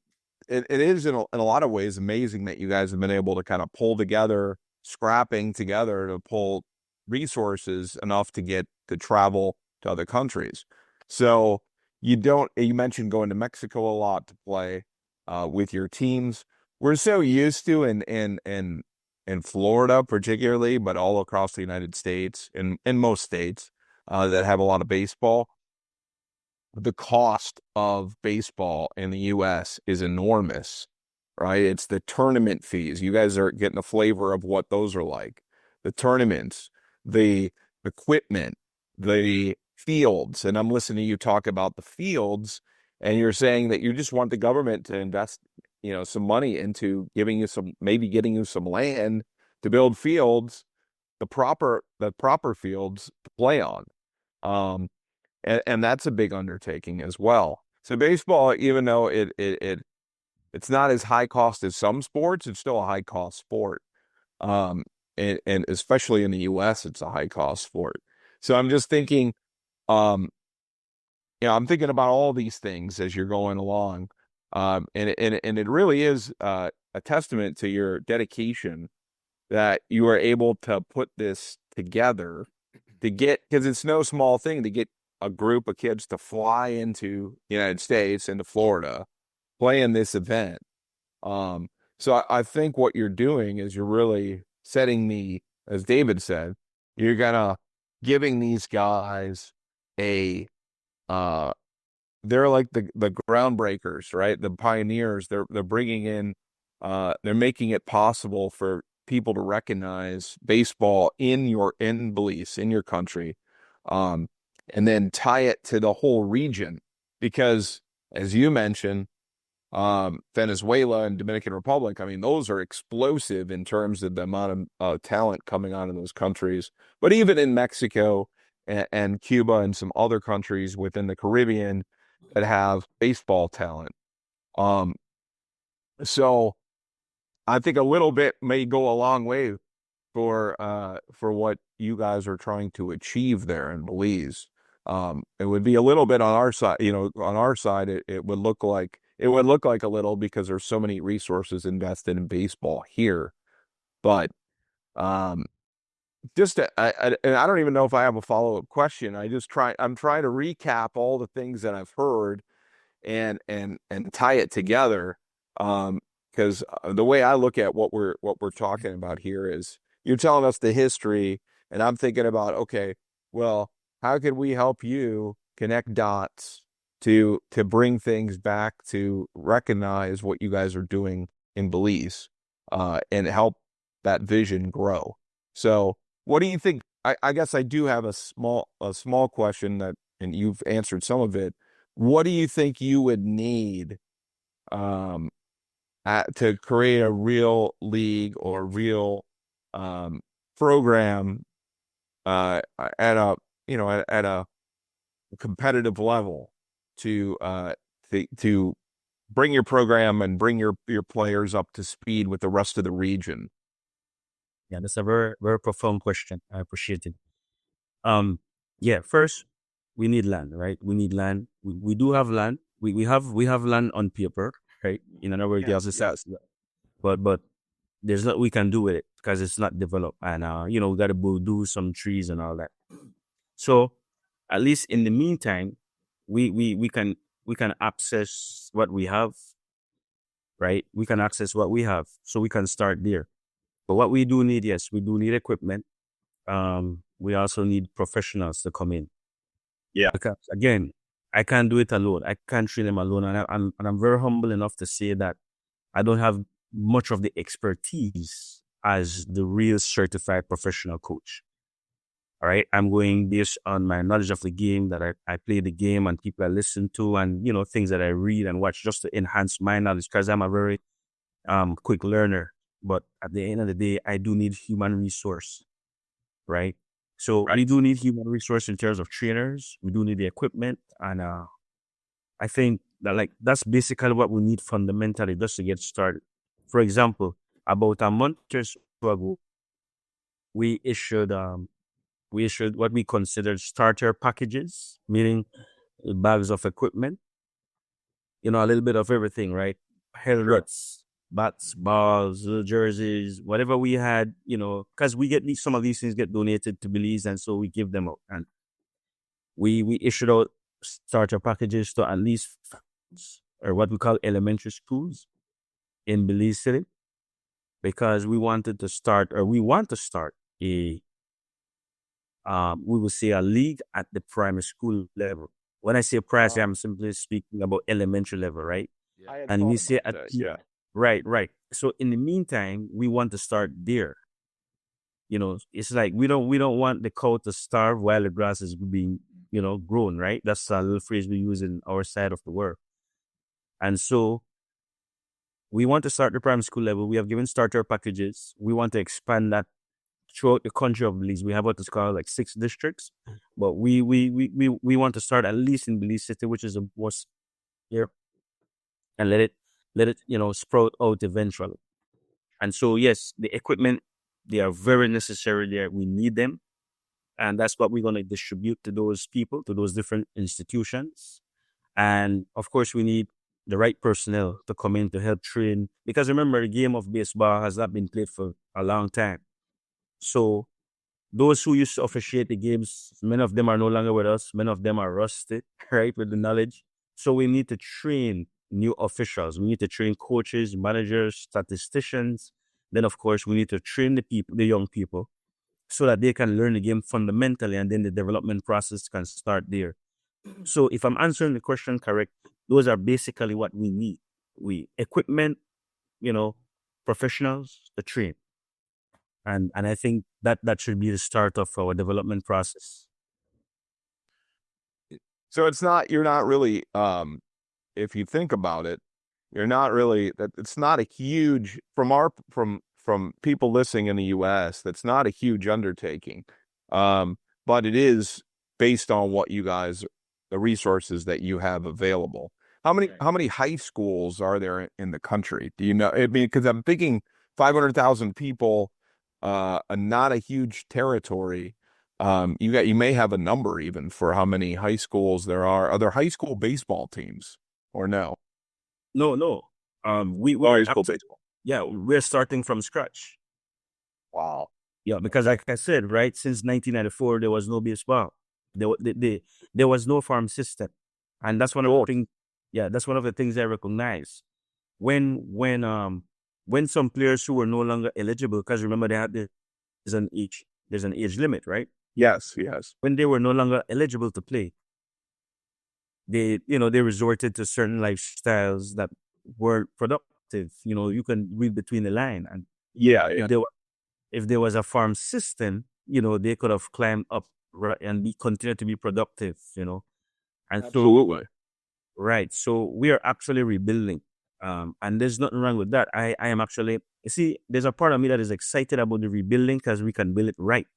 it is in a lot of ways amazing that you guys have been able to kind of pull together, scrapping together to pull resources enough to get to travel to other countries. So you mentioned going to Mexico a lot to play with your teams. We're so used to in Florida particularly, but all across the United States and in most states that have a lot of baseball. The cost of baseball in the U.S. is enormous, right? It's the tournament fees. You guys are getting a flavor of what those are like. The tournaments, the equipment, the fields. And I'm listening to you talk about the fields, and you're saying that you just want the government to invest, some money into getting you some land to build fields, the proper fields to play on. And that's a big undertaking as well. So baseball, even though it's not as high cost as some sports, it's still a high cost sport. And especially in the U.S., it's a high cost sport. So I'm just thinking, I'm thinking about all these things as you're going along. And it really is a testament to your dedication that you are able to put this together because it's no small thing to get a group of kids to fly into the United States, into Florida, play in this event. So I think what you're doing is you're really setting as David said, you're gonna giving these guys they're like the groundbreakers, right? The pioneers. They're bringing in, they're making it possible for people to recognize baseball in Belize, in your country. And then tie it to the whole region, because as you mentioned, Venezuela and Dominican Republic, I mean, those are explosive in terms of the amount of talent coming out of those countries. But even in Mexico and Cuba and some other countries within the Caribbean that have baseball talent. So I think a little bit may go a long way for what you guys are trying to achieve there in Belize. It would be a little bit on our side, on our side, it would look like a little, because there's so many resources invested in baseball here. But, and I don't even know if I have a follow-up question. I'm trying to recap all the things that I've heard and tie it together. Because the way I look at what we're talking about here is you're telling us the history, and I'm thinking about, okay, well, how can we help you connect dots to bring things back to recognize what you guys are doing in Belize, and help that vision grow? So what do you think? I guess I do have a small question and you've answered some of it. What do you think you would need to create a real league or real program at a competitive level to bring your program and bring your players up to speed with the rest of the region? Yeah, that's a very, very profound question. I appreciate it. First, we need land, right? We need land. We do have land. We have land on paper, right? In other words, but there's not we can do with it because it's not developed, and we got to do some trees and all that. So at least in the meantime, we can access what we have, right? We can access what we have, so we can start there. But what we do need, yes, we do need equipment. We also need professionals to come in. Yeah. Because again, I can't do it alone. I can't train them alone, and I'm very humble enough to say that I don't have much of the expertise as the real certified professional coach. All right. I'm going based on my knowledge of the game, that I play the game and people I listen to, and, you know, things that I read and watch just to enhance my knowledge, because I'm a very quick learner. But at the end of the day, I do need human resource, right? So we do need human resource in terms of trainers. We do need the equipment. And I think that, like, that's basically what we need fundamentally just to get started. For example, about a month or so ago, we issued what we considered starter packages, meaning bags of equipment, you know, a little bit of everything, right? Helmets, bats, balls, little jerseys, whatever we had, you know, because we get some of these things get donated to Belize, and so we give them out. And we issued out starter packages to at least, or what we call elementary schools in Belize City, because we want to start a we will say a league at the primary school level. When I say primary, I'm simply speaking about elementary level, right? And we say right. So in the meantime, we want to start there. You know, it's like we don't want the cow to starve while the grass is being, you know, grown, right? That's a little phrase we use in our side of the world. And so we want to start the primary school level. We have given starter packages. We want to expand that throughout the country of Belize. We have what is called like 6 districts, but we want to start at least in Belize City, which is the most here, and let it, you know, sprout out eventually. And so, yes, the equipment, they are very necessary there. We need them. And that's what we're going to distribute to those people, to those different institutions. And of course, we need the right personnel to come in to help train. Because remember, the game of baseball has not been played for a long time. So those who used to officiate the games, many of them are no longer with us. Many of them are rusted, right, with the knowledge. So we need to train new officials. We need to train coaches, managers, statisticians. Then, of course, we need to train the young people, so that they can learn the game fundamentally, and then the development process can start there. So if I'm answering the question correct, those are basically what we need. Equipment, you know, professionals to train. And I think that should be the start of our development process. So you're not really, if you think about it, it's not a huge, from people listening in the US, that's not a huge undertaking. But it is based on the resources that you have available. How many high schools are there in the country? Do you know? I mean, because I'm thinking 500,000 people, not a huge territory. You may have a number even for how many high schools there are. Are there high school baseball teams or no? No. We high school baseball. Yeah, we're starting from scratch. Wow. Yeah, because like I said, right, since 1994 there was no baseball. There was no farm system, and that's one of the things. Yeah, that's one of the things I recognize. When some players who were no longer eligible, because remember there's an age limit, right? Yes. When they were no longer eligible to play, they resorted to certain lifestyles that weren't productive. You know, you can read between the line, and if there was a farm system, you know, they could have climbed up, right, and continue to be productive. You know, and absolutely. Right. So we are actually rebuilding. And there's nothing wrong with that. I am actually, you see, there's a part of me that is excited about the rebuilding because we can build it right.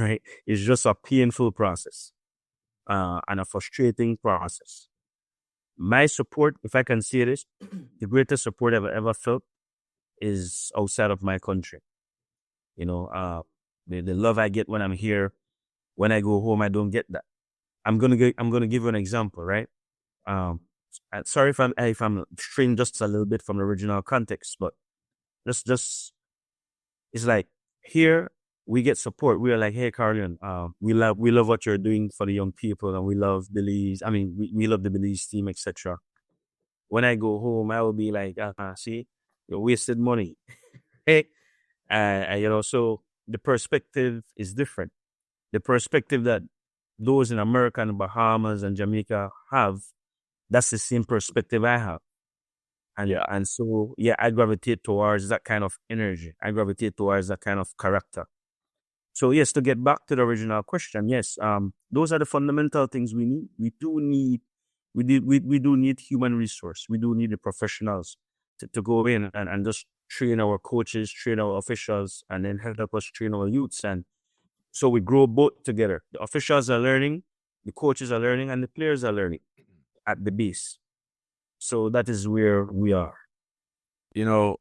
Right. It's just a painful process, and a frustrating process. My support, if I can say this, the greatest support I've ever felt is outside of my country. You know, the love I get when I'm here. When I go home, I don't get that. I'm gonna give you an example, right? Sorry if I'm straying just a little bit from the original context, but just it's like here we get support. We are like, hey, Carlyon, we love what you're doing for the young people, and we love Belize. I mean, we love the Belize team, etc. When I go home, I will be like, see, you wasted money. Hey, you know, so the perspective is different. The perspective that those in America and Bahamas and Jamaica have, that's the same perspective I have. And so, yeah, I gravitate towards that kind of energy. I gravitate towards that kind of character. So yes, to get back to the original question, yes, those are the fundamental things we need. We do need human resource. We do need the professionals to go in and just train our coaches, train our officials, and then help us train our youths. And so we grow both together. The officials are learning, the coaches are learning, and the players are learning at the base. So that is where we are. You know,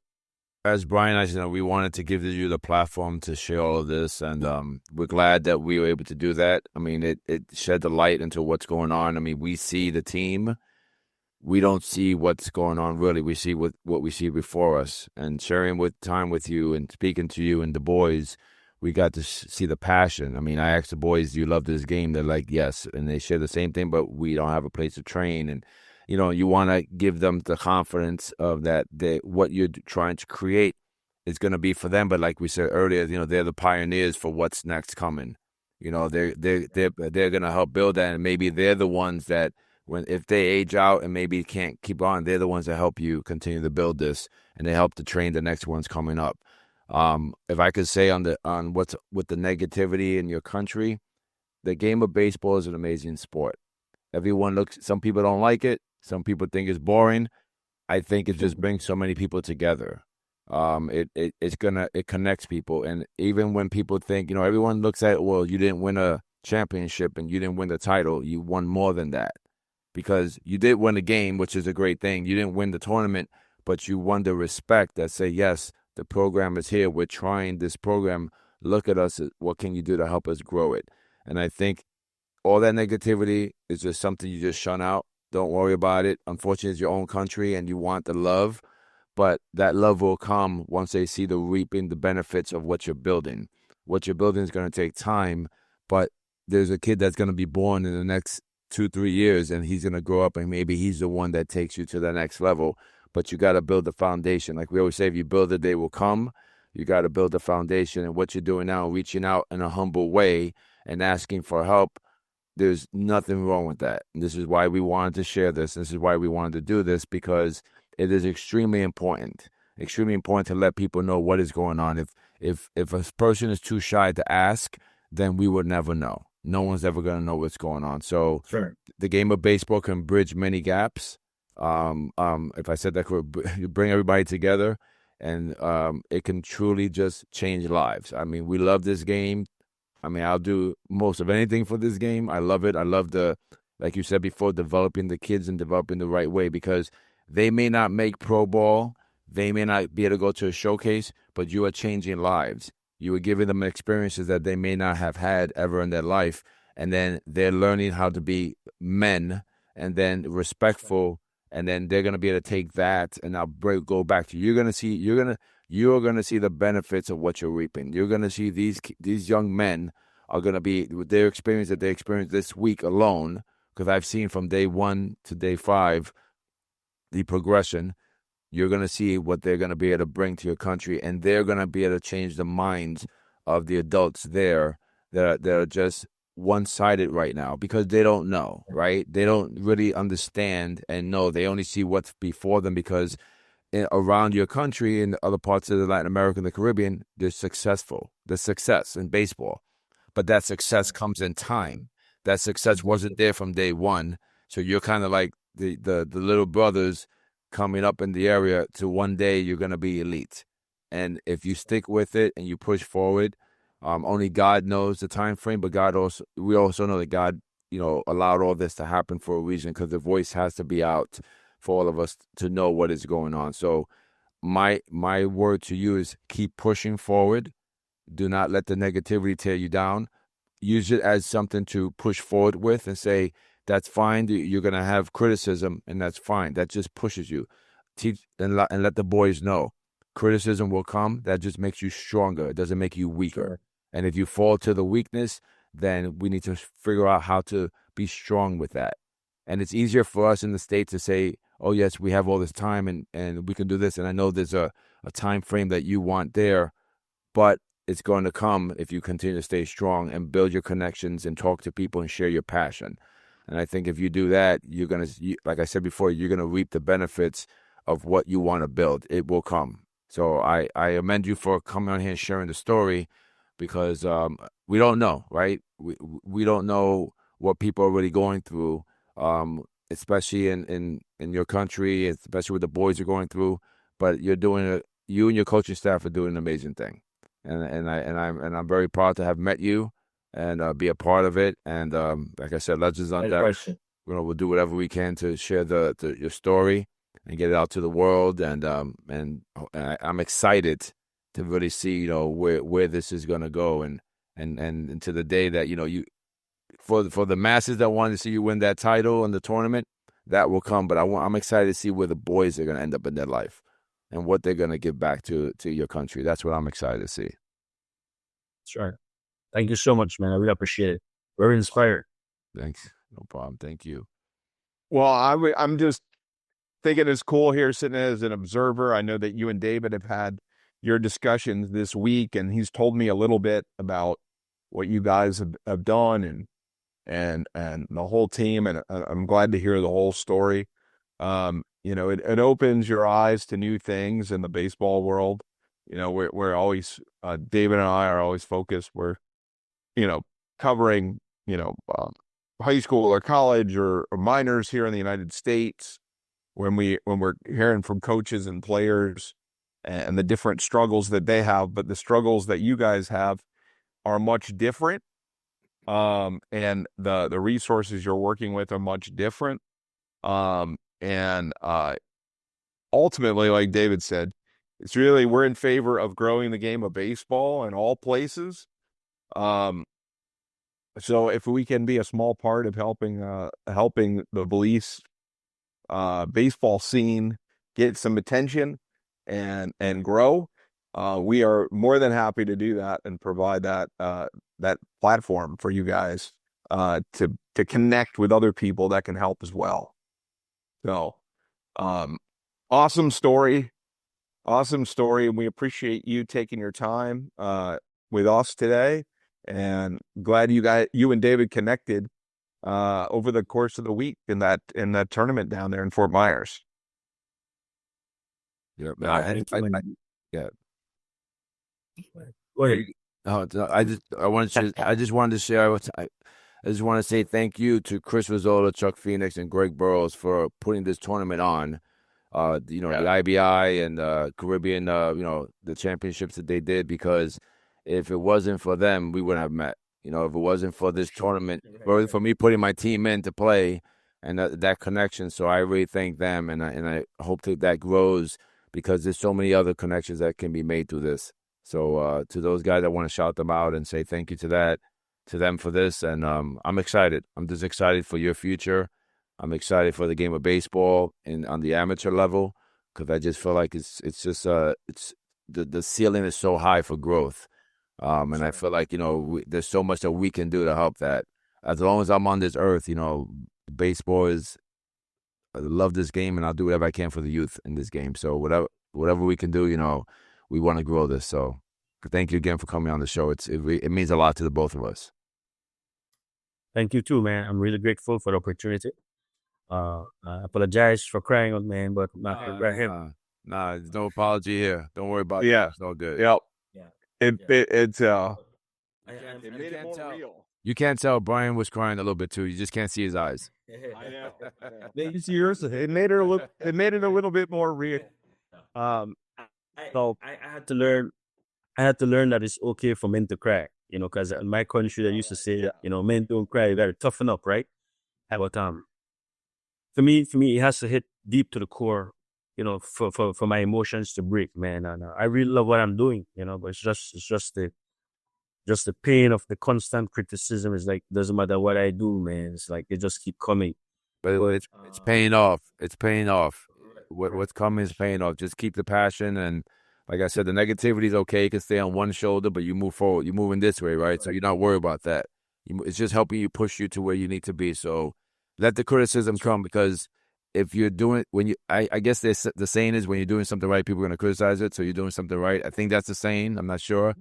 as Brian and I said, we wanted to give you the platform to share all of this, and we're glad that we were able to do that. I mean, it shed the light into what's going on. I mean, we see the team. We don't see what's going on, really. We see what we see before us. And sharing time with you and speaking to you and the boys, we got to see the passion. I mean, I asked the boys, do you love this game? They're like, yes. And they share the same thing, but we don't have a place to train. And you want to give them the confidence of that what you're trying to create is going to be for them. But like we said earlier, they're the pioneers for what's next coming. They're going to help build that, and maybe they're the ones that if they age out and maybe can't keep on, they're the ones that help you continue to build this, and they help to train the next ones coming up. If I could say on what's with the negativity in your country, the game of baseball is an amazing sport. Some people don't like it. Some people think it's boring. I think it just brings so many people together. It connects people. And even when people think, everyone looks at, well, you didn't win a championship and you didn't win the title. You won more than that, because you did win the game, which is a great thing. You didn't win the tournament, but you won the respect that say, yes, the program is here. We're trying this program. Look at us. What can you do to help us grow it? And I think all that negativity is just something you just shun out. Don't worry about it. Unfortunately, it's your own country and you want the love, but that love will come once they see the reaping the benefits of what you're building. What you're building is going to take time, but there's a kid that's going to be born in the next 2-3 years, and he's going to grow up, and maybe he's the one that takes you to the next level. But you got to build the foundation. Like we always say, if you build it, they will come. You got to build the foundation, and what you're doing now, reaching out in a humble way and asking for help, there's nothing wrong with that. And this is why we wanted to share this. This is why we wanted to do this, because it is extremely important to let people know what is going on. If a person is too shy to ask, then we would never know. No one's ever going to know what's going on. So sure. The game of baseball can bridge many gaps. If I said that, could bring everybody together, and it can truly just change lives. I mean, we love this game. I mean, I'll do most of anything for this game. I love it. I love like you said before, developing the kids and developing the right way, because they may not make pro ball. They may not be able to go to a showcase, but you are changing lives. You are giving them experiences that they may not have had ever in their life. And then they're learning how to be men and then respectful. And then they're going to be able to take that, and I'll go back to you. You're going to see the benefits of what you're reaping. You're going to see these young men are going to be, with their experience that they experienced this week alone, because I've seen from day 1 to day 5, the progression. You're going to see what they're going to be able to bring to your country, and they're going to be able to change the minds of the adults there that are just one-sided right now, because they don't know, right? They don't really understand and know. They only see what's before them, because around your country in other parts of Latin America and the Caribbean, they're successful. There's success in baseball, but that success comes in time. That success wasn't there from day one. So you're kind of like the little brothers coming up in the area to one day you're going to be elite. And if you stick with it and you push forward, only God knows the time frame, but we also know that God, allowed all this to happen for a reason, because the voice has to be out for all of us to know what is going on. So my word to you is keep pushing forward. Do not let the negativity tear you down. Use it as something to push forward with and say, that's fine. You're going to have criticism, and that's fine. That just pushes you. Teach and let the boys know. Criticism will come. That just makes you stronger. It doesn't make you weaker. Sure. And if you fall to the weakness, then we need to figure out how to be strong with that. And it's easier for us in the States to say, oh, yes, we have all this time and we can do this. And I know there's a time frame that you want there, but it's going to come if you continue to stay strong and build your connections and talk to people and share your passion. And I think if you do that, you're going to, like I said before, you're going to reap the benefits of what you want to build. It will come. So I commend you for coming on here and sharing the story, because we don't know, right? We don't know what people are really going through, especially in your country, especially what the boys are going through. But you and your coaching staff are doing an amazing thing, and I'm very proud to have met you and be a part of it. And like I said, Legends on Deck. We'll do whatever we can to share your story and get it out to the world. And I'm excited to really see where this is going to go, and to the day that you for the masses that want to see you win that title in the tournament, that will come. But I'm excited to see where the boys are going to end up in their life and what they're going to give back to your country. That's what I'm excited to see. Sure. Thank you so much, man. I really appreciate it. Very inspired. Thanks. No problem. Thank you. Well, I'm just thinking it's cool here sitting as an observer. I know that you and David have had your discussions this week, and he's told me a little bit about what you guys have done and the whole team, and I'm glad to hear the whole story. It opens your eyes to new things in the baseball world. We're always David and I are always focused. We're covering high school or college or minors here in the United States. When we're hearing from coaches and players and the different struggles that they have, but the struggles that you guys have are much different. And the resources you're working with are much different. And ultimately, like David said, we're in favor of growing the game of baseball in all places. So if we can be a small part of helping the Belize baseball scene get some attention and grow, we are more than happy to do that and provide that platform for you guys to connect with other people that can help as well. So, awesome story, and we appreciate you taking your time with us today, and glad you and David connected over the course of the week in that tournament down there in Fort Myers. Yeah, Yeah. I just wanted to share. I just want to say thank you to Chris Rizzola, Chuck Phoenix, and Greg Burrows for putting this tournament on. The IBI and Caribbean, the championships that they did, because if it wasn't for them, we wouldn't have met. If it wasn't for this tournament, for me putting my team in to play and that connection. So I really thank them, and I hope that grows, because there's so many other connections that can be made through this. So to those guys, I want to shout them out and say thank you to them for this. And I'm excited. I'm just excited for your future. I'm excited for the game of baseball on the amateur level, because I just feel like it's just the ceiling is so high for growth. And I feel like, there's so much that we can do to help that. As long as I'm on this earth, baseball I love this game, and I'll do whatever I can for the youth in this game. So whatever we can do, we want to grow this. So thank you again for coming on the show. It means a lot to the both of us. Thank you too, man. I'm really grateful for the opportunity. I apologize for crying out, man, but not for him. Nah, there's no apology here. Don't worry about it. It's all good. Yep. Yeah. It made it more real. You can't tell Brian was crying a little bit too. You just can't see his eyes. I know. You see yours? It made it a little bit more real. So I had to learn. I had to learn that it's okay for men to cry. Because in my country they used to say, men don't cry. You gotta toughen up, right? But for me, it has to hit deep to the core. For my emotions to break, man. And I really love what I'm doing. But it's just the pain of the constant criticism. Is like, doesn't matter what I do, man. It's like they just keep coming. But it's paying off. It's paying off. What's coming is paying off. Just keep the passion, and like I said, the negativity is okay. You can stay on one shoulder, but you move forward. You're moving this way, right? So you're not worried about that. It's just helping you push you to where you need to be. So let the criticism come, because if you're doing I guess the saying is, when you're doing something right, people are going to criticize it. So you're doing something right. I think that's the saying. I'm not sure,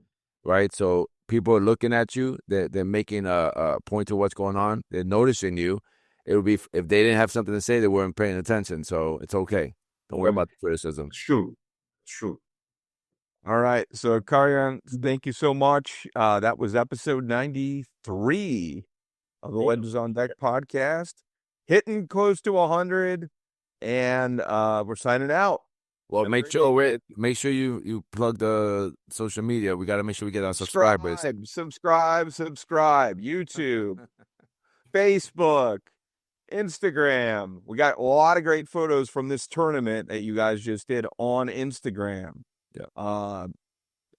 right? So people are looking at you. They're making a point to what's going on. They're noticing you. It would be if they didn't have something to say, they weren't paying attention. So it's okay. Don't worry about the criticism. True. All right. So, Carlyon, thank you so much. That was episode 93 of the Legends on Deck podcast. Hitting close to 100, and we're signing out. Well, make sure you plug the social media. We got to make sure we get our subscribers. Subscribe. YouTube, Facebook, Instagram. We got a lot of great photos from this tournament that you guys just did on Instagram. Yeah.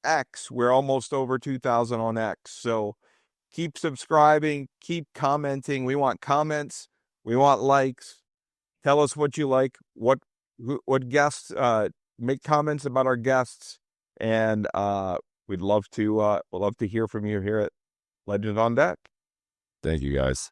X, we're almost over 2,000 on X. So keep subscribing, keep commenting. We want comments. We want likes. Tell us what you like, what guests, make comments about our guests. And we'd love to hear from you here at Legends on Deck. Thank you, guys.